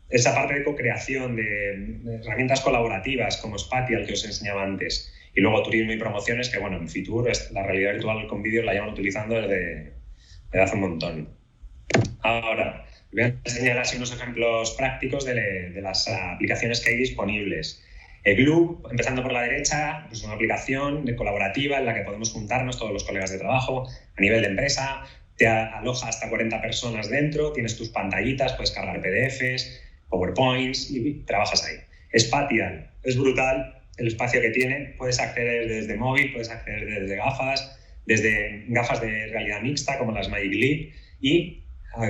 esa parte de co-creación de herramientas colaborativas como Spatial que os enseñaba antes, y luego turismo y promociones que bueno, en Fitur la realidad virtual con vídeos la llevan utilizando desde hace un montón. Ahora voy a enseñar así unos ejemplos prácticos de las aplicaciones que hay disponibles. Glue, empezando por la derecha, es una aplicación colaborativa en la que podemos juntarnos todos los colegas de trabajo a nivel de empresa, te aloja hasta 40 personas dentro, tienes tus pantallitas, puedes cargar PDFs, PowerPoints y trabajas ahí. Spatial, es brutal el espacio que tiene, puedes acceder desde móvil, puedes acceder desde gafas de realidad mixta como las Magic Leap y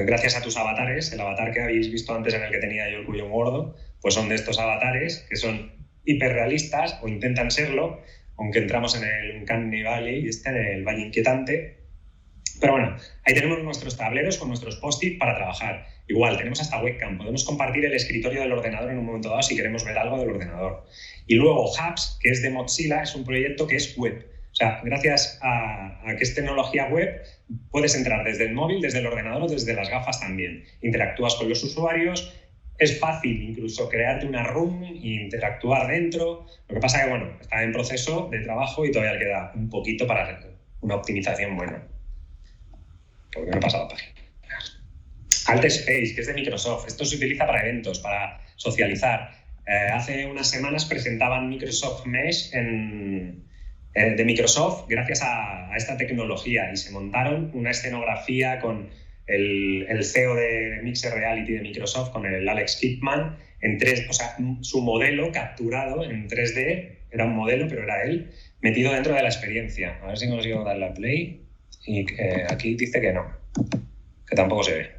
gracias a tus avatares, el avatar que habéis visto antes en el que tenía yo el cuello gordo, pues son de estos avatares que son hiperrealistas o intentan serlo, aunque entramos en el Uncanny Valley y en el Valle Inquietante. Pero bueno, ahí tenemos nuestros tableros con nuestros post-it para trabajar. Igual, tenemos hasta webcam, podemos compartir el escritorio del ordenador en un momento dado si queremos ver algo del ordenador. Y luego Hubs, que es de Mozilla, es un proyecto que es web. O sea, gracias a que es tecnología web, puedes entrar desde el móvil, desde el ordenador o desde las gafas también. Interactúas con los usuarios, es fácil incluso crearte una room e interactuar dentro. Lo que pasa es que, bueno, está en proceso de trabajo y todavía le queda un poquito para hacer una optimización buena. Porque me he pasado página. Altspace, que es de Microsoft. Esto se utiliza para eventos, para socializar. Hace unas semanas presentaban Microsoft Mesh de Microsoft gracias a esta tecnología y se montaron una escenografía con el CEO de Mixed Reality de Microsoft, con el Alex Kipman, o sea, su modelo capturado en 3D, era un modelo, pero era él, metido dentro de la experiencia. A ver si consigo darle a play. Y aquí dice que no, que tampoco se ve.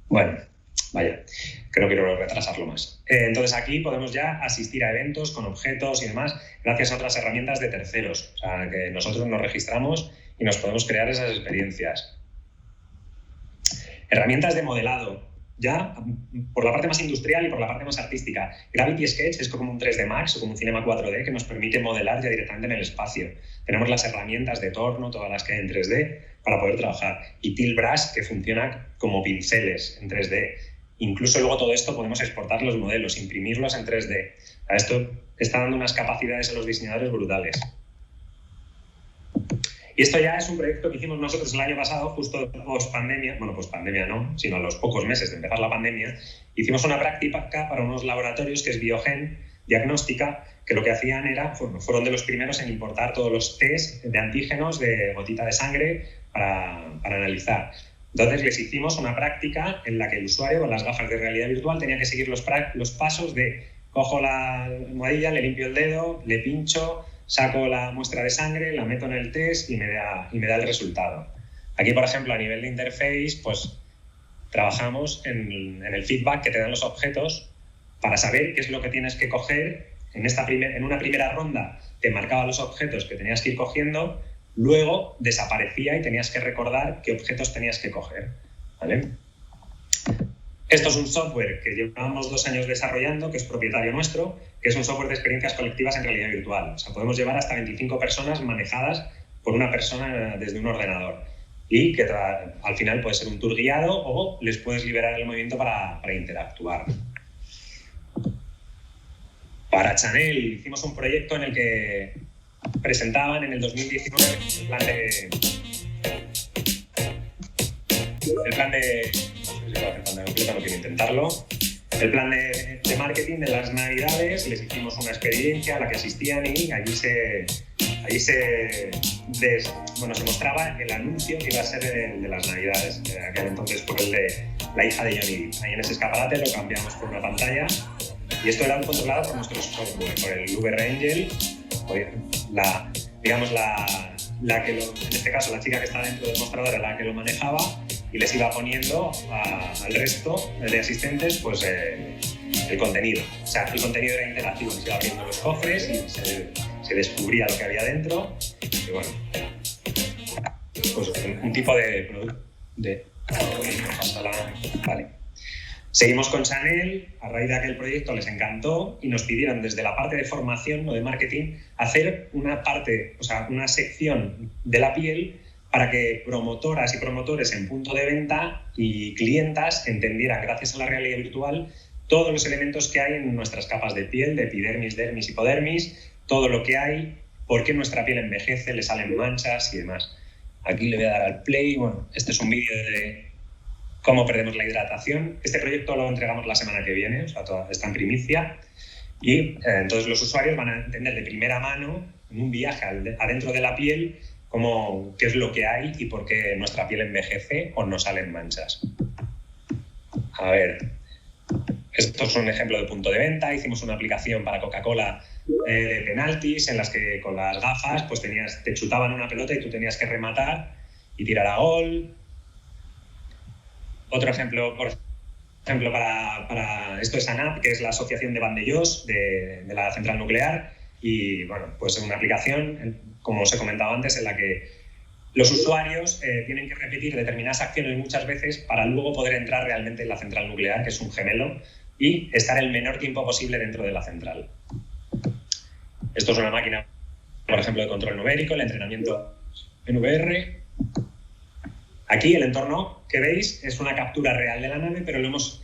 Bueno, vaya, que no quiero retrasarlo más. Entonces aquí podemos ya asistir a eventos con objetos y demás gracias a otras herramientas de terceros. O sea, que nosotros nos registramos y nos podemos crear esas experiencias. Herramientas de modelado, ya por la parte más industrial y por la parte más artística. Gravity Sketch es como un 3D Max o como un Cinema 4D que nos permite modelar ya directamente en el espacio. Tenemos las herramientas de torno, todas las que hay en 3D, para poder trabajar. Y Peel Brush, que funciona como pinceles en 3D. Incluso luego todo esto podemos exportar los modelos, imprimirlos en 3D. Esto está dando unas capacidades a los diseñadores brutales. Y esto ya es un proyecto que hicimos nosotros el año pasado, justo post-pandemia. Bueno, post-pandemia no, sino a los pocos meses de empezar la pandemia. Hicimos una práctica para unos laboratorios que es Biogen Diagnóstica, que lo que hacían era, fueron de los primeros en importar todos los test de antígenos de gotita de sangre para analizar. Entonces les hicimos una práctica en la que el usuario con las gafas de realidad virtual tenía que seguir los pasos de cojo la almohadilla, le limpio el dedo, le pincho, saco la muestra de sangre, la meto en el test y me da el resultado. Aquí, por ejemplo, a nivel de interface, pues trabajamos en el feedback que te dan los objetos para saber qué es lo que tienes que coger. En una primera ronda te marcaba los objetos que tenías que ir cogiendo, luego desaparecía y tenías que recordar qué objetos tenías que coger, ¿vale? Esto es un software que llevamos 2 años desarrollando, que es propietario nuestro, que es un software de experiencias colectivas en realidad virtual. O sea, podemos llevar hasta 25 personas manejadas por una persona desde un ordenador. Y que al final puede ser un tour guiado o les puedes liberar el movimiento para interactuar. Para Chanel hicimos un proyecto en el que presentaban en el 2019 el plan de no quiero intentarlo. El plan de marketing de las Navidades, les hicimos una experiencia a la que asistían y allí se mostraba el anuncio que iba a ser el de las Navidades. En aquel entonces fue el de la hija de Johnny Depp. Ahí en ese escaparate lo cambiamos por una pantalla y esto era controlado por nuestro software, por el VR Angel, en este caso la chica que está dentro del mostrador era la que lo manejaba y les iba poniendo al resto de asistentes pues el contenido. O sea, el contenido era interactivo, se iba abriendo los cofres y se descubría lo que había dentro. Y bueno, pues un tipo de producto Vale. Seguimos con Chanel, a raíz de aquel proyecto les encantó y nos pidieron desde la parte de formación o de marketing hacer una sección de la piel para que promotoras y promotores en punto de venta y clientas entendieran, gracias a la realidad virtual, todos los elementos que hay en nuestras capas de piel, de epidermis, dermis, hipodermis, todo lo que hay, por qué nuestra piel envejece, le salen manchas y demás. Aquí le voy a dar al play. Bueno, este es un vídeo de cómo perdemos la hidratación. Este proyecto lo entregamos la semana que viene, o sea, está en primicia. Y entonces los usuarios van a entender de primera mano, en un viaje adentro de la piel, qué es lo que hay y por qué nuestra piel envejece o no salen manchas. A ver, esto es un ejemplo de punto de venta. Hicimos una aplicación para Coca-Cola de penaltis en las que con las gafas pues te chutaban una pelota y tú tenías que rematar y tirar a gol. Otro ejemplo, por ejemplo, para esto es ANAP, que es la Asociación de Vandellós de la central nuclear, y bueno, pues es una aplicación, como os he comentado antes, en la que los usuarios tienen que repetir determinadas acciones muchas veces para luego poder entrar realmente en la central nuclear, que es un gemelo, y estar el menor tiempo posible dentro de la central. Esto es una máquina por ejemplo, de control numérico, el entrenamiento en VR. Aquí el entorno que veis es una captura real de la nave, pero hemos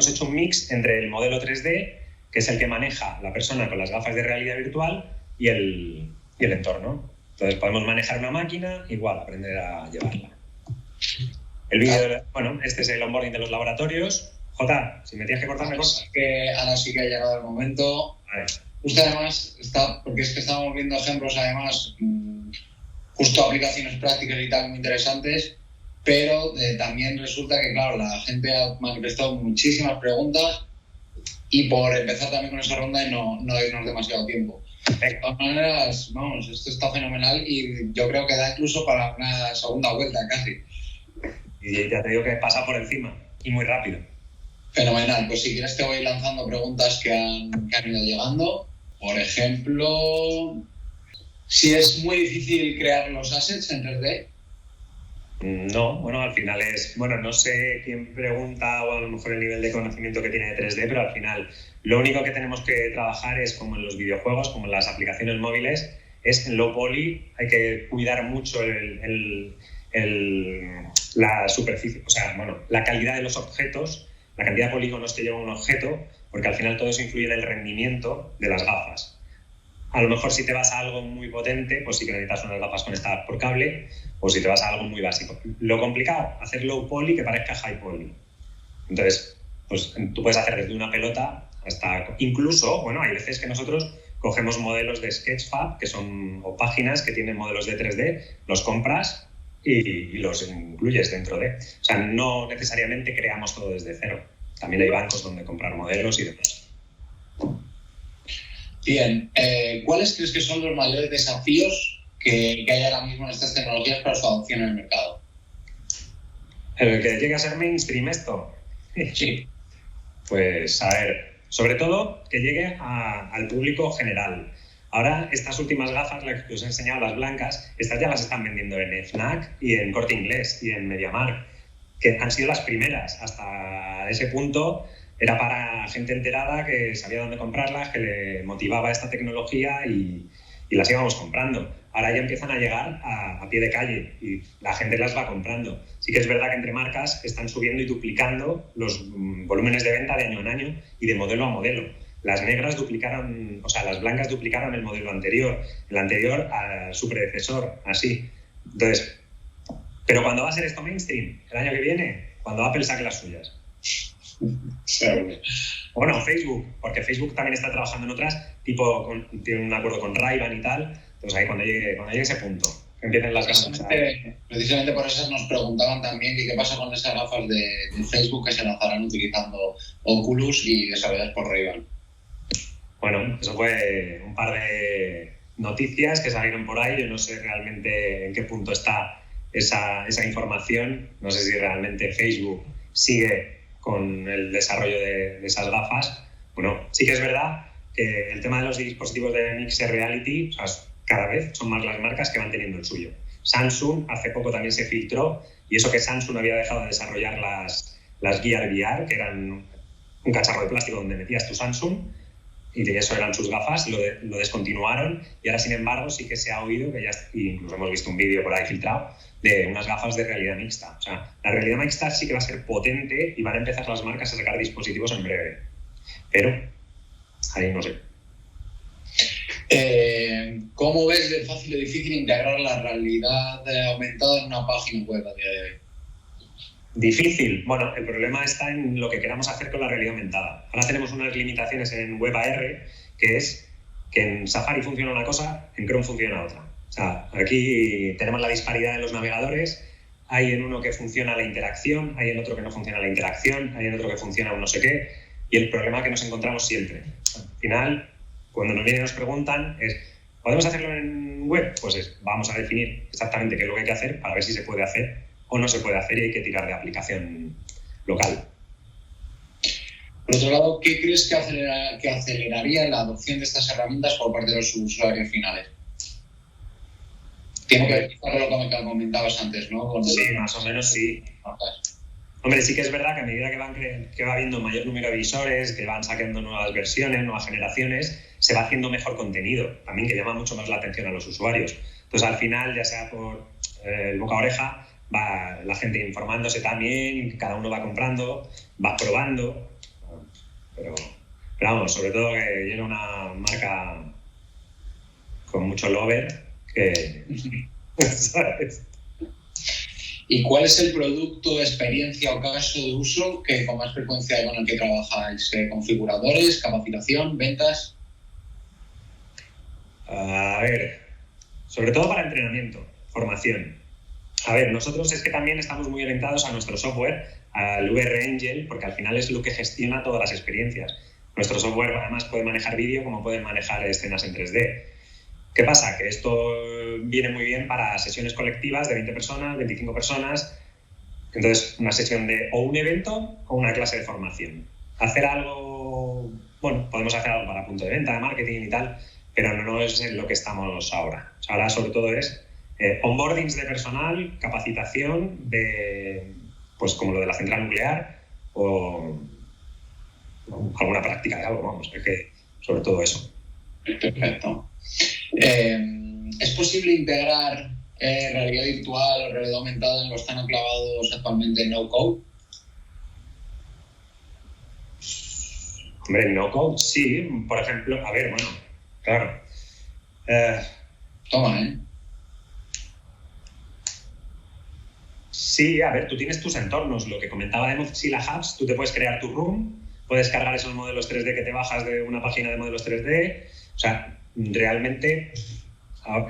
hecho un mix entre el modelo 3D, que es el que maneja la persona con las gafas de realidad virtual, y el entorno. Entonces podemos manejar una máquina, igual aprender a llevarla. El vídeo, bueno, este es el onboarding de los laboratorios. Jota, si me tienes que cortar, me cortas. Ahora sí que ha llegado el momento. Vale. Justo además, porque es que estamos viendo ejemplos, además, justo aplicaciones prácticas y tal muy interesantes, pero también resulta que, claro, la gente ha manifestado muchísimas preguntas y por empezar también con esa ronda y no irnos demasiado tiempo. De todas maneras, vamos, esto está fenomenal y yo creo que da incluso para una segunda vuelta casi. Y ya te digo que pasa por encima y muy rápido. Fenomenal, pues si quieres te voy lanzando preguntas que han ido llegando. Por ejemplo, si es muy difícil crear los assets en 3D. No, bueno, al final bueno, no sé quién pregunta o a lo mejor el nivel de conocimiento que tiene de 3D, pero al final lo único que tenemos que trabajar es como en los videojuegos, como en las aplicaciones móviles, es en low poly, hay que cuidar mucho la superficie, o sea, bueno, la calidad de los objetos, la cantidad de polígonos que lleva un objeto, porque al final todo eso influye en el rendimiento de las gafas. A lo mejor si te vas a algo muy potente, pues sí que necesitas unas gafas conectadas por cable, o si te vas a algo muy básico. Lo complicado, hacer low poly que parezca high poly. Entonces, pues tú puedes hacer desde una pelota hasta... Incluso, bueno, hay veces que nosotros cogemos modelos de Sketchfab, que son o páginas que tienen modelos de 3D, los compras y los incluyes dentro de... O sea, no necesariamente creamos todo desde cero. También hay bancos donde comprar modelos y demás. Bien, ¿cuáles crees que son los mayores desafíos que hay ahora mismo en estas tecnologías para su adopción en el mercado? ¿El que llegue a ser mainstream esto? Sí. Pues, a ver, sobre todo que llegue al público general. Ahora, estas últimas gafas, las que os he enseñado, las blancas, estas ya las están vendiendo en FNAC y en Corte Inglés y en MediaMarkt, que han sido las primeras. Hasta ese punto era para gente enterada que sabía dónde comprarlas, que le motivaba esta tecnología y las íbamos comprando. Ahora ya empiezan a llegar a pie de calle y la gente las va comprando. Sí que es verdad que entre marcas están subiendo y duplicando los volúmenes de venta de año en año y de modelo a modelo. Las negras duplicaron, o sea, las blancas duplicaron el modelo anterior, el anterior a su predecesor, así. Entonces, pero ¿cuándo va a ser esto mainstream? ¿El año que viene? Cuando Apple saque las suyas. Bueno, Facebook, porque Facebook también está trabajando en otras, tiene un acuerdo con Ray-Ban y tal. Entonces ahí cuando llegue ese punto, que empiecen las gafas. Precisamente por eso nos preguntaban también qué pasa con esas gafas de Facebook que se lanzarán utilizando Oculus y desarrolladas por Ray-Ban. Bueno, eso fue un par de noticias que salieron por ahí. Yo no sé realmente en qué punto está esa información. No sé si realmente Facebook sigue con el desarrollo de esas gafas. Bueno, sí que es verdad que el tema de los dispositivos de Mixed Reality, o sea, cada vez son más las marcas que van teniendo el suyo. Samsung hace poco también se filtró, y eso que Samsung había dejado de desarrollar las Gear VR, que eran un cacharro de plástico donde metías tu Samsung, y eso eran sus gafas, lo descontinuaron, y ahora, sin embargo, sí que se ha oído, que ya incluso hemos visto un vídeo por ahí filtrado, de unas gafas de realidad mixta. O sea, la realidad mixta sí que va a ser potente y van a empezar las marcas a sacar dispositivos en breve. Pero, ahí no sé. ¿Cómo ves de fácil o difícil integrar la realidad aumentada en una página web a día de hoy? Difícil. Bueno, el problema está en lo que queramos hacer con la realidad aumentada. Ahora tenemos unas limitaciones en WebAR, que es que en Safari funciona una cosa, en Chrome funciona otra. O sea, aquí tenemos la disparidad de los navegadores, hay en uno que funciona la interacción, hay en otro que no funciona la interacción, hay en otro que funciona un no sé qué, y el problema que nos encontramos siempre. Al final, cuando nos vienen y nos preguntan es, ¿podemos hacerlo en web? Pues vamos a definir exactamente qué es lo que hay que hacer para ver si se puede hacer o no se puede hacer y hay que tirar de aplicación local. Por otro lado, ¿qué crees que aceleraría la adopción de estas herramientas por parte de los usuarios finales? Tiene que ver con lo que comentabas antes, ¿no? Sí, más o menos sí. Hombre, sí que es verdad que a medida que va habiendo mayor número de visores, que van sacando nuevas versiones, nuevas generaciones, se va haciendo mejor contenido, también que llama mucho más la atención a los usuarios. Entonces, al final, ya sea por el boca a oreja, va la gente informándose también, cada uno va comprando, va probando, pero vamos, sobre todo que era una marca con mucho lover que... ¿sabes? ¿Y cuál es el producto, experiencia o caso de uso que con más frecuencia con el que trabajáis? ¿Configuradores, capacitación, ventas? A ver, sobre todo para entrenamiento, formación. A ver, nosotros es que también estamos muy orientados a nuestro software, al VR Angel, porque al final es lo que gestiona todas las experiencias. Nuestro software además puede manejar vídeo como puede manejar escenas en 3D. ¿Qué pasa? Que esto viene muy bien para sesiones colectivas de 20 personas, 25 personas. Entonces, una sesión de o un evento o una clase de formación. Hacer algo, bueno, podemos hacer algo para punto de venta, de marketing y tal, pero no es en lo que estamos ahora. Ahora, sobre todo, es onboardings de personal, capacitación de, pues como lo de la central nuclear o alguna práctica de algo, vamos, es que sobre todo eso. Perfecto. ¿Es posible integrar realidad virtual o realidad aumentada en los tan aclavados actualmente en no-code? Hombre, en no-code sí, por ejemplo, a ver, bueno, claro. Toma, Sí, a ver, tú tienes tus entornos, lo que comentaba de Mozilla Hubs, tú te puedes crear tu room, puedes cargar esos modelos 3D que te bajas de una página de modelos 3D, o sea, realmente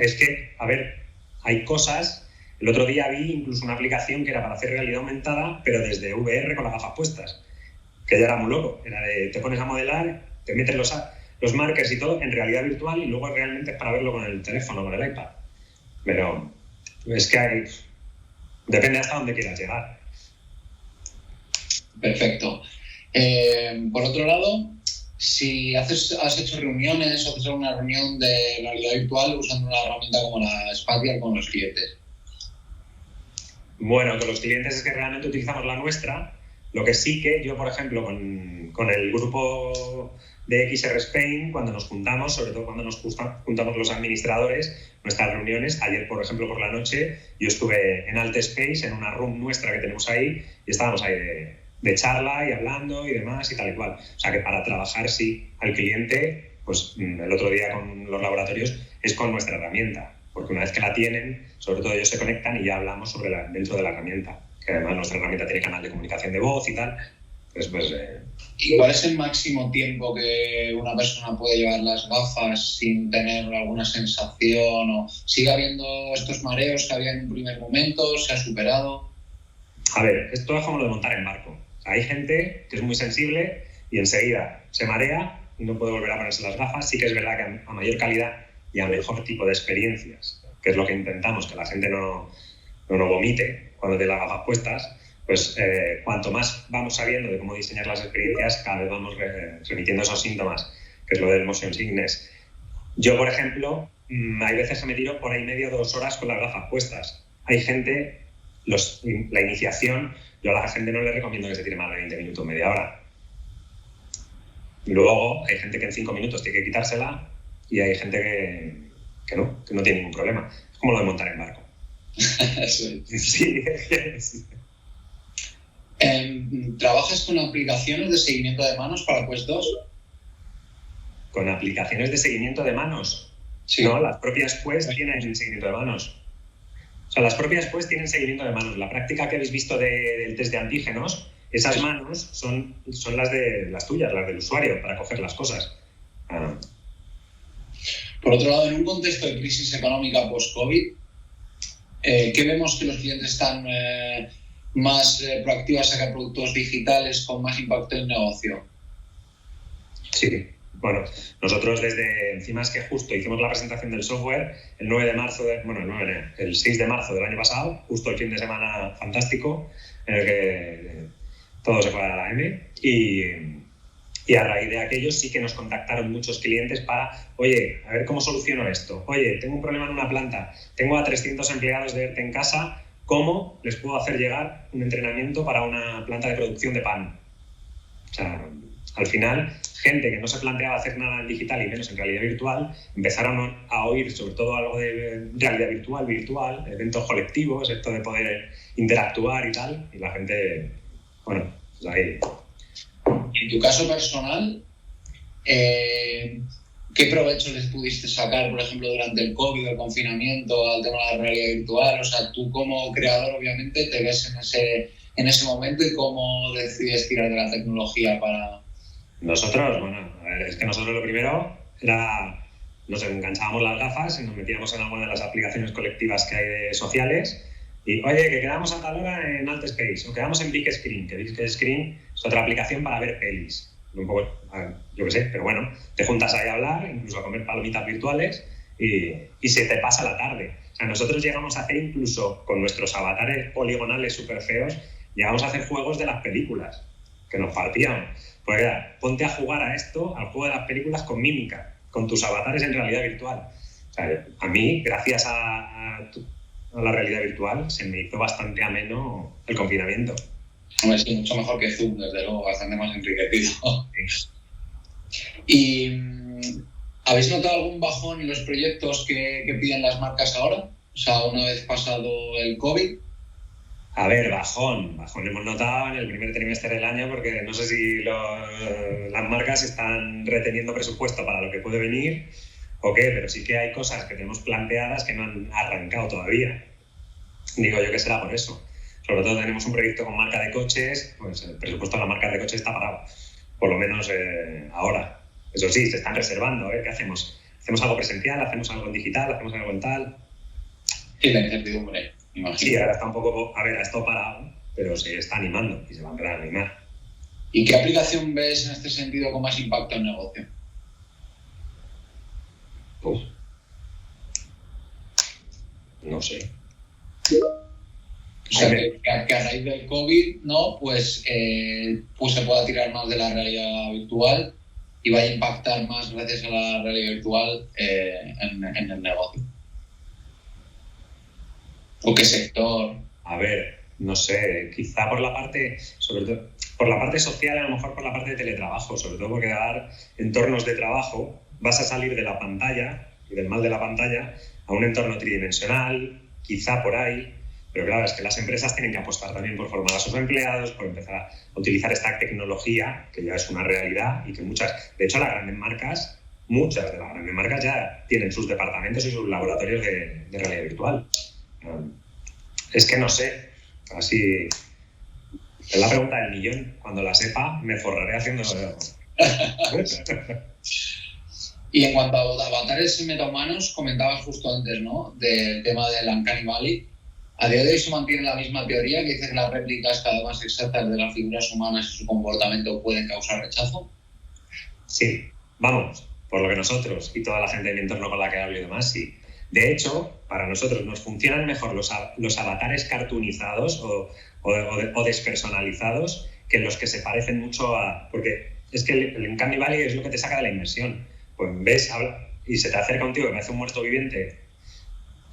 es que, a ver, hay cosas, el otro día vi incluso una aplicación que era para hacer realidad aumentada, pero desde VR con las gafas puestas, que ya era muy loco, era de, te pones a modelar, te metes los markers y todo en realidad virtual y luego realmente es para verlo con el teléfono, con el iPad, pero es que hay... Depende hasta dónde quieras llegar. Perfecto. Por otro lado, si has hecho reuniones o haces alguna reunión de realidad virtual usando una herramienta como la Spatial con los clientes. Bueno, con los clientes es que realmente utilizamos la nuestra. Lo que sí que yo, por ejemplo, con el grupo de XR Spain, cuando nos juntamos, sobre todo cuando nos juntamos los administradores, nuestras reuniones, ayer, por ejemplo, por la noche, yo estuve en Alt Space, en una room nuestra que tenemos ahí, y estábamos ahí de charla y hablando y demás y tal y cual. O sea que para trabajar, sí, al cliente, pues el otro día con los laboratorios, es con nuestra herramienta, porque una vez que la tienen, sobre todo ellos se conectan y ya hablamos sobre dentro de la herramienta, que además nuestra herramienta tiene canal de comunicación de voz y tal. Pues, ¿Y cuál es el máximo tiempo que una persona puede llevar las gafas sin tener alguna sensación? ¿O sigue habiendo estos mareos que había en un primer momento? ¿Se ha superado? A ver, esto es como lo de montar en barco. Hay gente que es muy sensible y enseguida se marea y no puede volver a ponerse las gafas. Sí que es verdad que a mayor calidad y a mejor tipo de experiencias, que es lo que intentamos, que la gente no vomite cuando tiene las gafas puestas, pues cuanto más vamos sabiendo de cómo diseñar las experiencias, cada vez vamos remitiendo esos síntomas, que es lo del motion sickness. Yo, por ejemplo, hay veces que me tiro hora y media, 2 horas con las gafas puestas. Hay gente, la iniciación, yo a la gente no le recomiendo que se tire más de 20 minutos, media hora. Luego hay gente que en 5 minutos tiene que quitársela y hay gente que no tiene ningún problema. Es como lo de montar en barco. Sí. Sí. ¿Trabajas con aplicaciones de seguimiento de manos para Quest 2? ¿Con aplicaciones de seguimiento de manos? Sí. No, las propias Quest tienen seguimiento de manos. O sea, las propias Quest tienen seguimiento de manos. La práctica que habéis visto del test de antígenos, esas manos son las tuyas, las del usuario, para coger las cosas. Por otro lado, en un contexto de crisis económica post-COVID, ¿qué vemos que los clientes están más proactivos a sacar productos digitales con más impacto en el negocio? Sí, bueno, nosotros encima es que justo hicimos la presentación del software el 6 de marzo del año pasado, justo el fin de semana fantástico, en el que todo se fue a la M y a raíz de aquello sí que nos contactaron muchos clientes para, oye, a ver cómo soluciono esto, oye, tengo un problema en una planta, tengo a 300 empleados de ERTE en casa, ¿cómo les puedo hacer llegar un entrenamiento para una planta de producción de pan? O sea, Al final, gente que no se planteaba hacer nada en digital y menos en realidad virtual, empezaron a oír sobre todo algo de realidad virtual, eventos colectivos, esto de poder interactuar y tal, y la gente, bueno, pues ahí. En tu caso personal, ¿qué provecho les pudiste sacar, por ejemplo, durante el COVID, el confinamiento, al tema de la realidad virtual? O sea, tú como creador, obviamente, te ves en ese momento y cómo decides tirar de la tecnología para... Nosotros, bueno, a ver, es que nosotros lo primero era, nos enganchábamos las gafas y nos metíamos en alguna de las aplicaciones colectivas que hay de sociales y, oye, que quedamos a tal hora en Alt Space o quedamos en Big Screen, que Big Screen es otra aplicación para ver pelis. Un poco, yo qué sé, pero bueno, te juntas ahí a hablar, incluso a comer palomitas virtuales y se te pasa la tarde. O sea, nosotros llegamos a hacer incluso con nuestros avatares poligonales súper feos, llegamos a hacer juegos de las películas, que nos partíamos. Pues era, ponte a jugar a esto, al juego de las películas con mímica, con tus avatares en realidad virtual. O sea, a mí, gracias a la realidad virtual, se me hizo bastante ameno el confinamiento. Hombre, sí, mucho mejor que Zoom, desde luego, bastante más enriquecido. ¿Y habéis notado algún bajón en los proyectos que piden las marcas ahora? O sea, una vez pasado el COVID. A ver, bajón hemos notado en el primer trimestre del año porque no sé si las marcas están reteniendo presupuesto para lo que puede venir o qué, pero sí que hay cosas que tenemos planteadas que no han arrancado todavía. Digo yo que será por eso. Sobre todo tenemos un proyecto con marca de coches, pues el presupuesto de la marca de coches está parado, por lo menos ahora. Eso sí, se están reservando, ¿Qué hacemos? ¿Hacemos algo presencial? ¿Hacemos algo en digital? ¿Hacemos algo en tal? Sí, la incertidumbre, me imagino. Sí, ahora está un poco, a ver, esto parado, pero se está animando y se va a empezar a animar. ¿Y qué aplicación ves en este sentido con más impacto en el negocio? Uf. No sé. O sea, que a raíz del COVID, ¿no? Pues se pueda tirar más de la realidad virtual y vaya a impactar más gracias a la realidad virtual en el negocio. ¿O qué sector? A ver, no sé, quizá por la parte, sobre todo, por la parte social, a lo mejor por la parte de teletrabajo, sobre todo porque dar entornos de trabajo, vas a salir de la pantalla y del mal de la pantalla a un entorno tridimensional, quizá por ahí. Pero claro, es que las empresas tienen que apostar también por formar a sus empleados, por empezar a utilizar esta tecnología, que ya es una realidad y que muchas, de hecho muchas de las grandes marcas ya tienen sus departamentos y sus laboratorios de realidad virtual. Es que no sé, así es la pregunta del millón. Cuando la sepa, me forraré haciéndolo. Y en cuanto a avatares metahumanos, comentabas justo antes, ¿no? Del tema del Uncanny Valley. ¿A día de hoy se mantiene la misma teoría que dice que las réplicas cada vez más exactas de las figuras humanas y su comportamiento pueden causar rechazo? Sí, vamos, por lo que nosotros y toda la gente de mi entorno con la que hablo y demás, sí. De hecho, para nosotros nos funcionan mejor los avatares cartoonizados o despersonalizados que los que se parecen mucho a... Porque es que el Uncanny Valley es lo que te saca de la inmersión. Pues ves y se te acerca un tío que parece un muerto viviente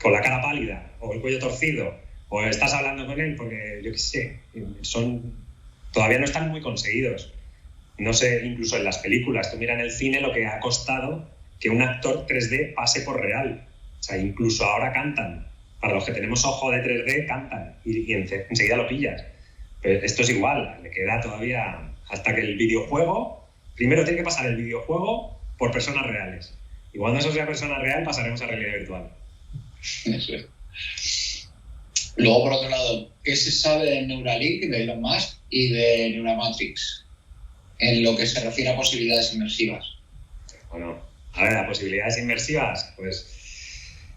con la cara pálida o el cuello torcido o estás hablando con él porque, yo qué sé, todavía no están muy conseguidos. No sé, incluso en las películas, tú mira en el cine lo que ha costado que un actor 3D pase por real. O sea, incluso ahora cantan. Para los que tenemos ojo de 3D, cantan y enseguida lo pillas. Pero esto es igual, le queda todavía hasta que el videojuego... Primero tiene que pasar el videojuego por personas reales. Y cuando eso sea persona real, pasaremos a realidad virtual. Eso es. Luego, por otro lado, ¿qué se sabe de Neuralink, de Elon Musk y de Neuramatrix en lo que se refiere a posibilidades inmersivas? Bueno, a ver, las posibilidades inmersivas, pues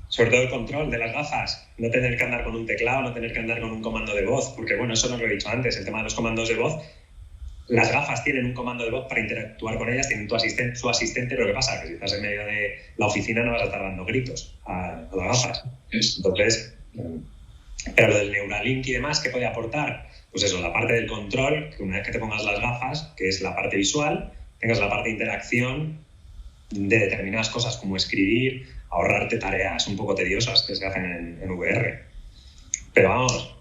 sobre todo el control de las gafas, no tener que andar con un teclado, no tener que andar con un comando de voz, porque bueno, eso no lo he dicho antes, el tema de los comandos de voz. Las gafas tienen un comando de voz para interactuar con ellas, tienen su asistente, pero ¿qué pasa? Que si estás en medio de la oficina no vas a estar dando gritos a las gafas. Entonces, pero lo del Neuralink y demás, ¿qué puede aportar? Pues eso, la parte del control, que una vez que te pongas las gafas, que es la parte visual, tengas la parte de interacción de determinadas cosas como escribir, ahorrarte tareas un poco tediosas que se hacen en VR. Pero vamos,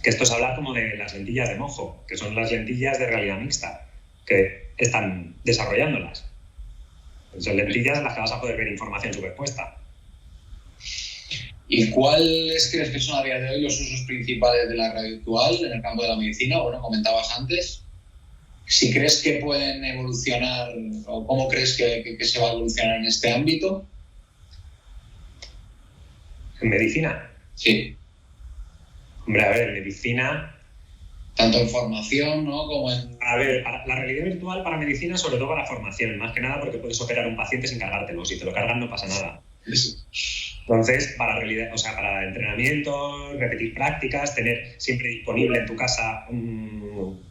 que esto es hablar como de las lentillas de mojo, que son las lentillas de realidad mixta, que están desarrollándolas. Son lentillas en las que vas a poder ver información superpuesta. ¿Y cuáles crees que son a día de hoy los usos principales de la realidad virtual en el campo de la medicina? Bueno, comentabas antes. Si crees que pueden evolucionar o cómo crees que se va a evolucionar en este ámbito. ¿En medicina? Sí. Hombre, a ver, en medicina... Tanto en formación, ¿no? Como en... A ver, la realidad virtual para medicina, sobre todo para formación, más que nada porque puedes operar a un paciente sin cargártelo. Si te lo cargan no pasa nada. Entonces, para realidad, o sea, para entrenamiento, repetir prácticas, tener siempre disponible en tu casa un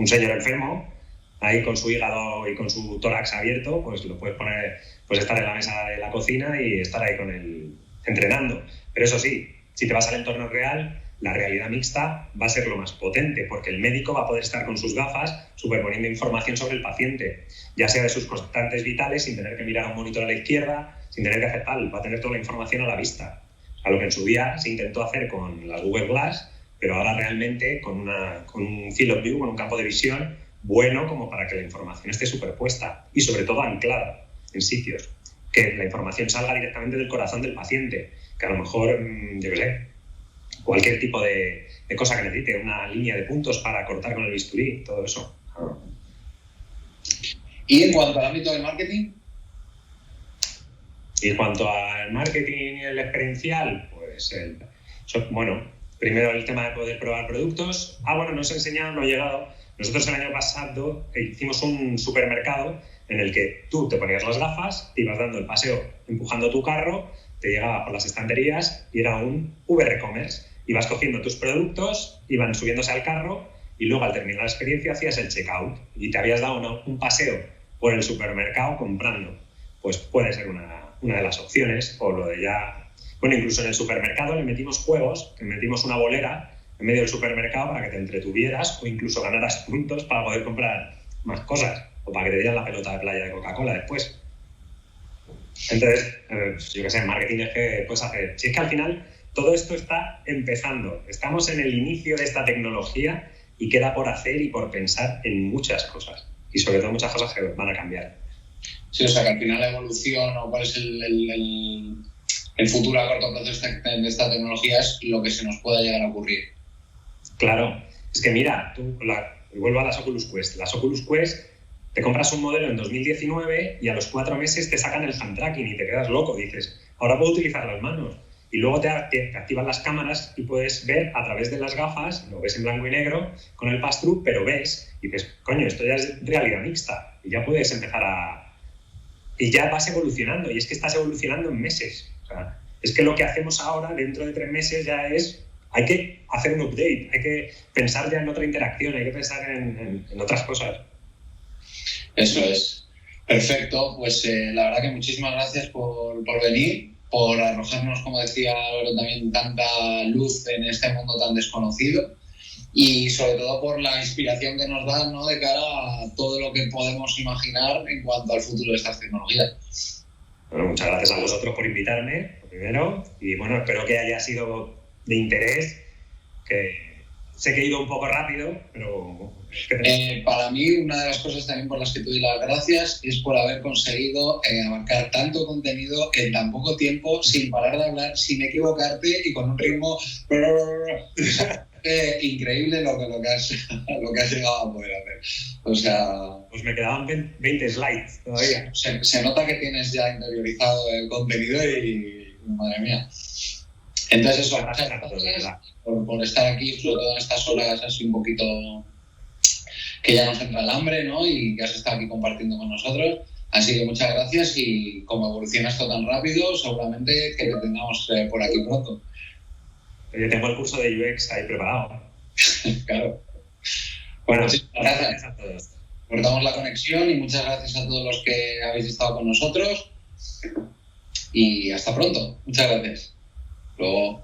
señor enfermo, ahí con su hígado y con su tórax abierto, pues lo puedes poner, pues estar en la mesa de la cocina y estar ahí con él entrenando. Pero eso sí, si te vas al entorno real, la realidad mixta va a ser lo más potente, porque el médico va a poder estar con sus gafas superponiendo información sobre el paciente, ya sea de sus constantes vitales, sin tener que mirar a un monitor a la izquierda, sin tener que hacer tal, va a tener toda la información a la vista. A lo que en su día se intentó hacer con las Google Glass, pero ahora realmente con un field of view, con un campo de visión bueno como para que la información esté superpuesta y sobre todo anclada en sitios, que la información salga directamente del corazón del paciente, que a lo mejor, yo qué sé, cualquier tipo de cosa que necesite, una línea de puntos para cortar con el bisturí, todo eso. ¿Y en cuanto al ámbito del marketing? Y en cuanto al marketing y el experiencial, pues, bueno, primero el tema de poder probar productos. Bueno, nos enseñaron, no ha llegado. Nosotros el año pasado hicimos un supermercado en el que tú te ponías las gafas, te ibas dando el paseo empujando tu carro, te llegaba por las estanterías y era un VR-commerce. Ibas cogiendo tus productos, iban subiéndose al carro y luego al terminar la experiencia hacías el checkout y te habías dado un paseo por el supermercado comprando. Pues puede ser una de las opciones, o lo de ya... Bueno, incluso en el supermercado le metimos juegos, le metimos una bolera en medio del supermercado para que te entretuvieras o incluso ganaras puntos para poder comprar más cosas o para que te dieran la pelota de playa de Coca-Cola después. Entonces, yo qué sé, marketing es que puedes hacer... Si es que al final todo esto está empezando, estamos en el inicio de esta tecnología y queda por hacer y por pensar en muchas cosas y sobre todo muchas cosas que van a cambiar. Sí, o sea, que al final la evolución o cuál es el futuro a corto plazo de esta tecnología es lo que se nos pueda llegar a ocurrir. Claro, es que mira, vuelvo a las Oculus Quest. Las Oculus Quest, te compras un modelo en 2019 y a los 4 meses te sacan el hand tracking y te quedas loco. Dices, ahora puedo utilizar las manos. Y luego te activan las cámaras y puedes ver a través de las gafas, lo ves en blanco y negro, con el pass-through, pero ves y dices, coño, esto ya es realidad mixta. Y ya puedes empezar y ya vas evolucionando, y es que estás evolucionando en meses. O sea, es que lo que hacemos ahora, dentro de 3 meses, ya hay que hacer un update, hay que pensar ya en otra interacción, hay que pensar en otras cosas. Eso es. Perfecto, pues la verdad que muchísimas gracias por venir, por arrojarnos, como decía Álvaro, también tanta luz en este mundo tan desconocido. Y sobre todo por la inspiración que nos da, ¿no?, de cara a todo lo que podemos imaginar en cuanto al futuro de estas tecnologías. Bueno, muchas gracias a vosotros por invitarme, primero, y bueno, espero que haya sido de interés, que sé que he ido un poco rápido, pero... Para mí, una de las cosas también por las que te doy las gracias es por haber conseguido abarcar tanto contenido en tan poco tiempo, sin parar de hablar, sin equivocarte y con un ritmo... increíble lo que has llegado a poder hacer. O sea... Pues me quedaban 20 slides todavía. Se nota que tienes ya interiorizado el contenido y... madre mía. Entonces eso, muchas gracias por estar aquí, sobre todo en estas horas así un poquito que ya nos entra el hambre, ¿no? Y que has estado aquí compartiendo con nosotros. Así que muchas gracias y como evoluciona esto tan rápido, seguramente que te tengamos por aquí pronto. Yo tengo el curso de UX ahí preparado. Claro. Bueno, muchas gracias a todos. Cortamos la conexión y muchas gracias a todos los que habéis estado con nosotros. Y hasta pronto. Muchas gracias. Luego.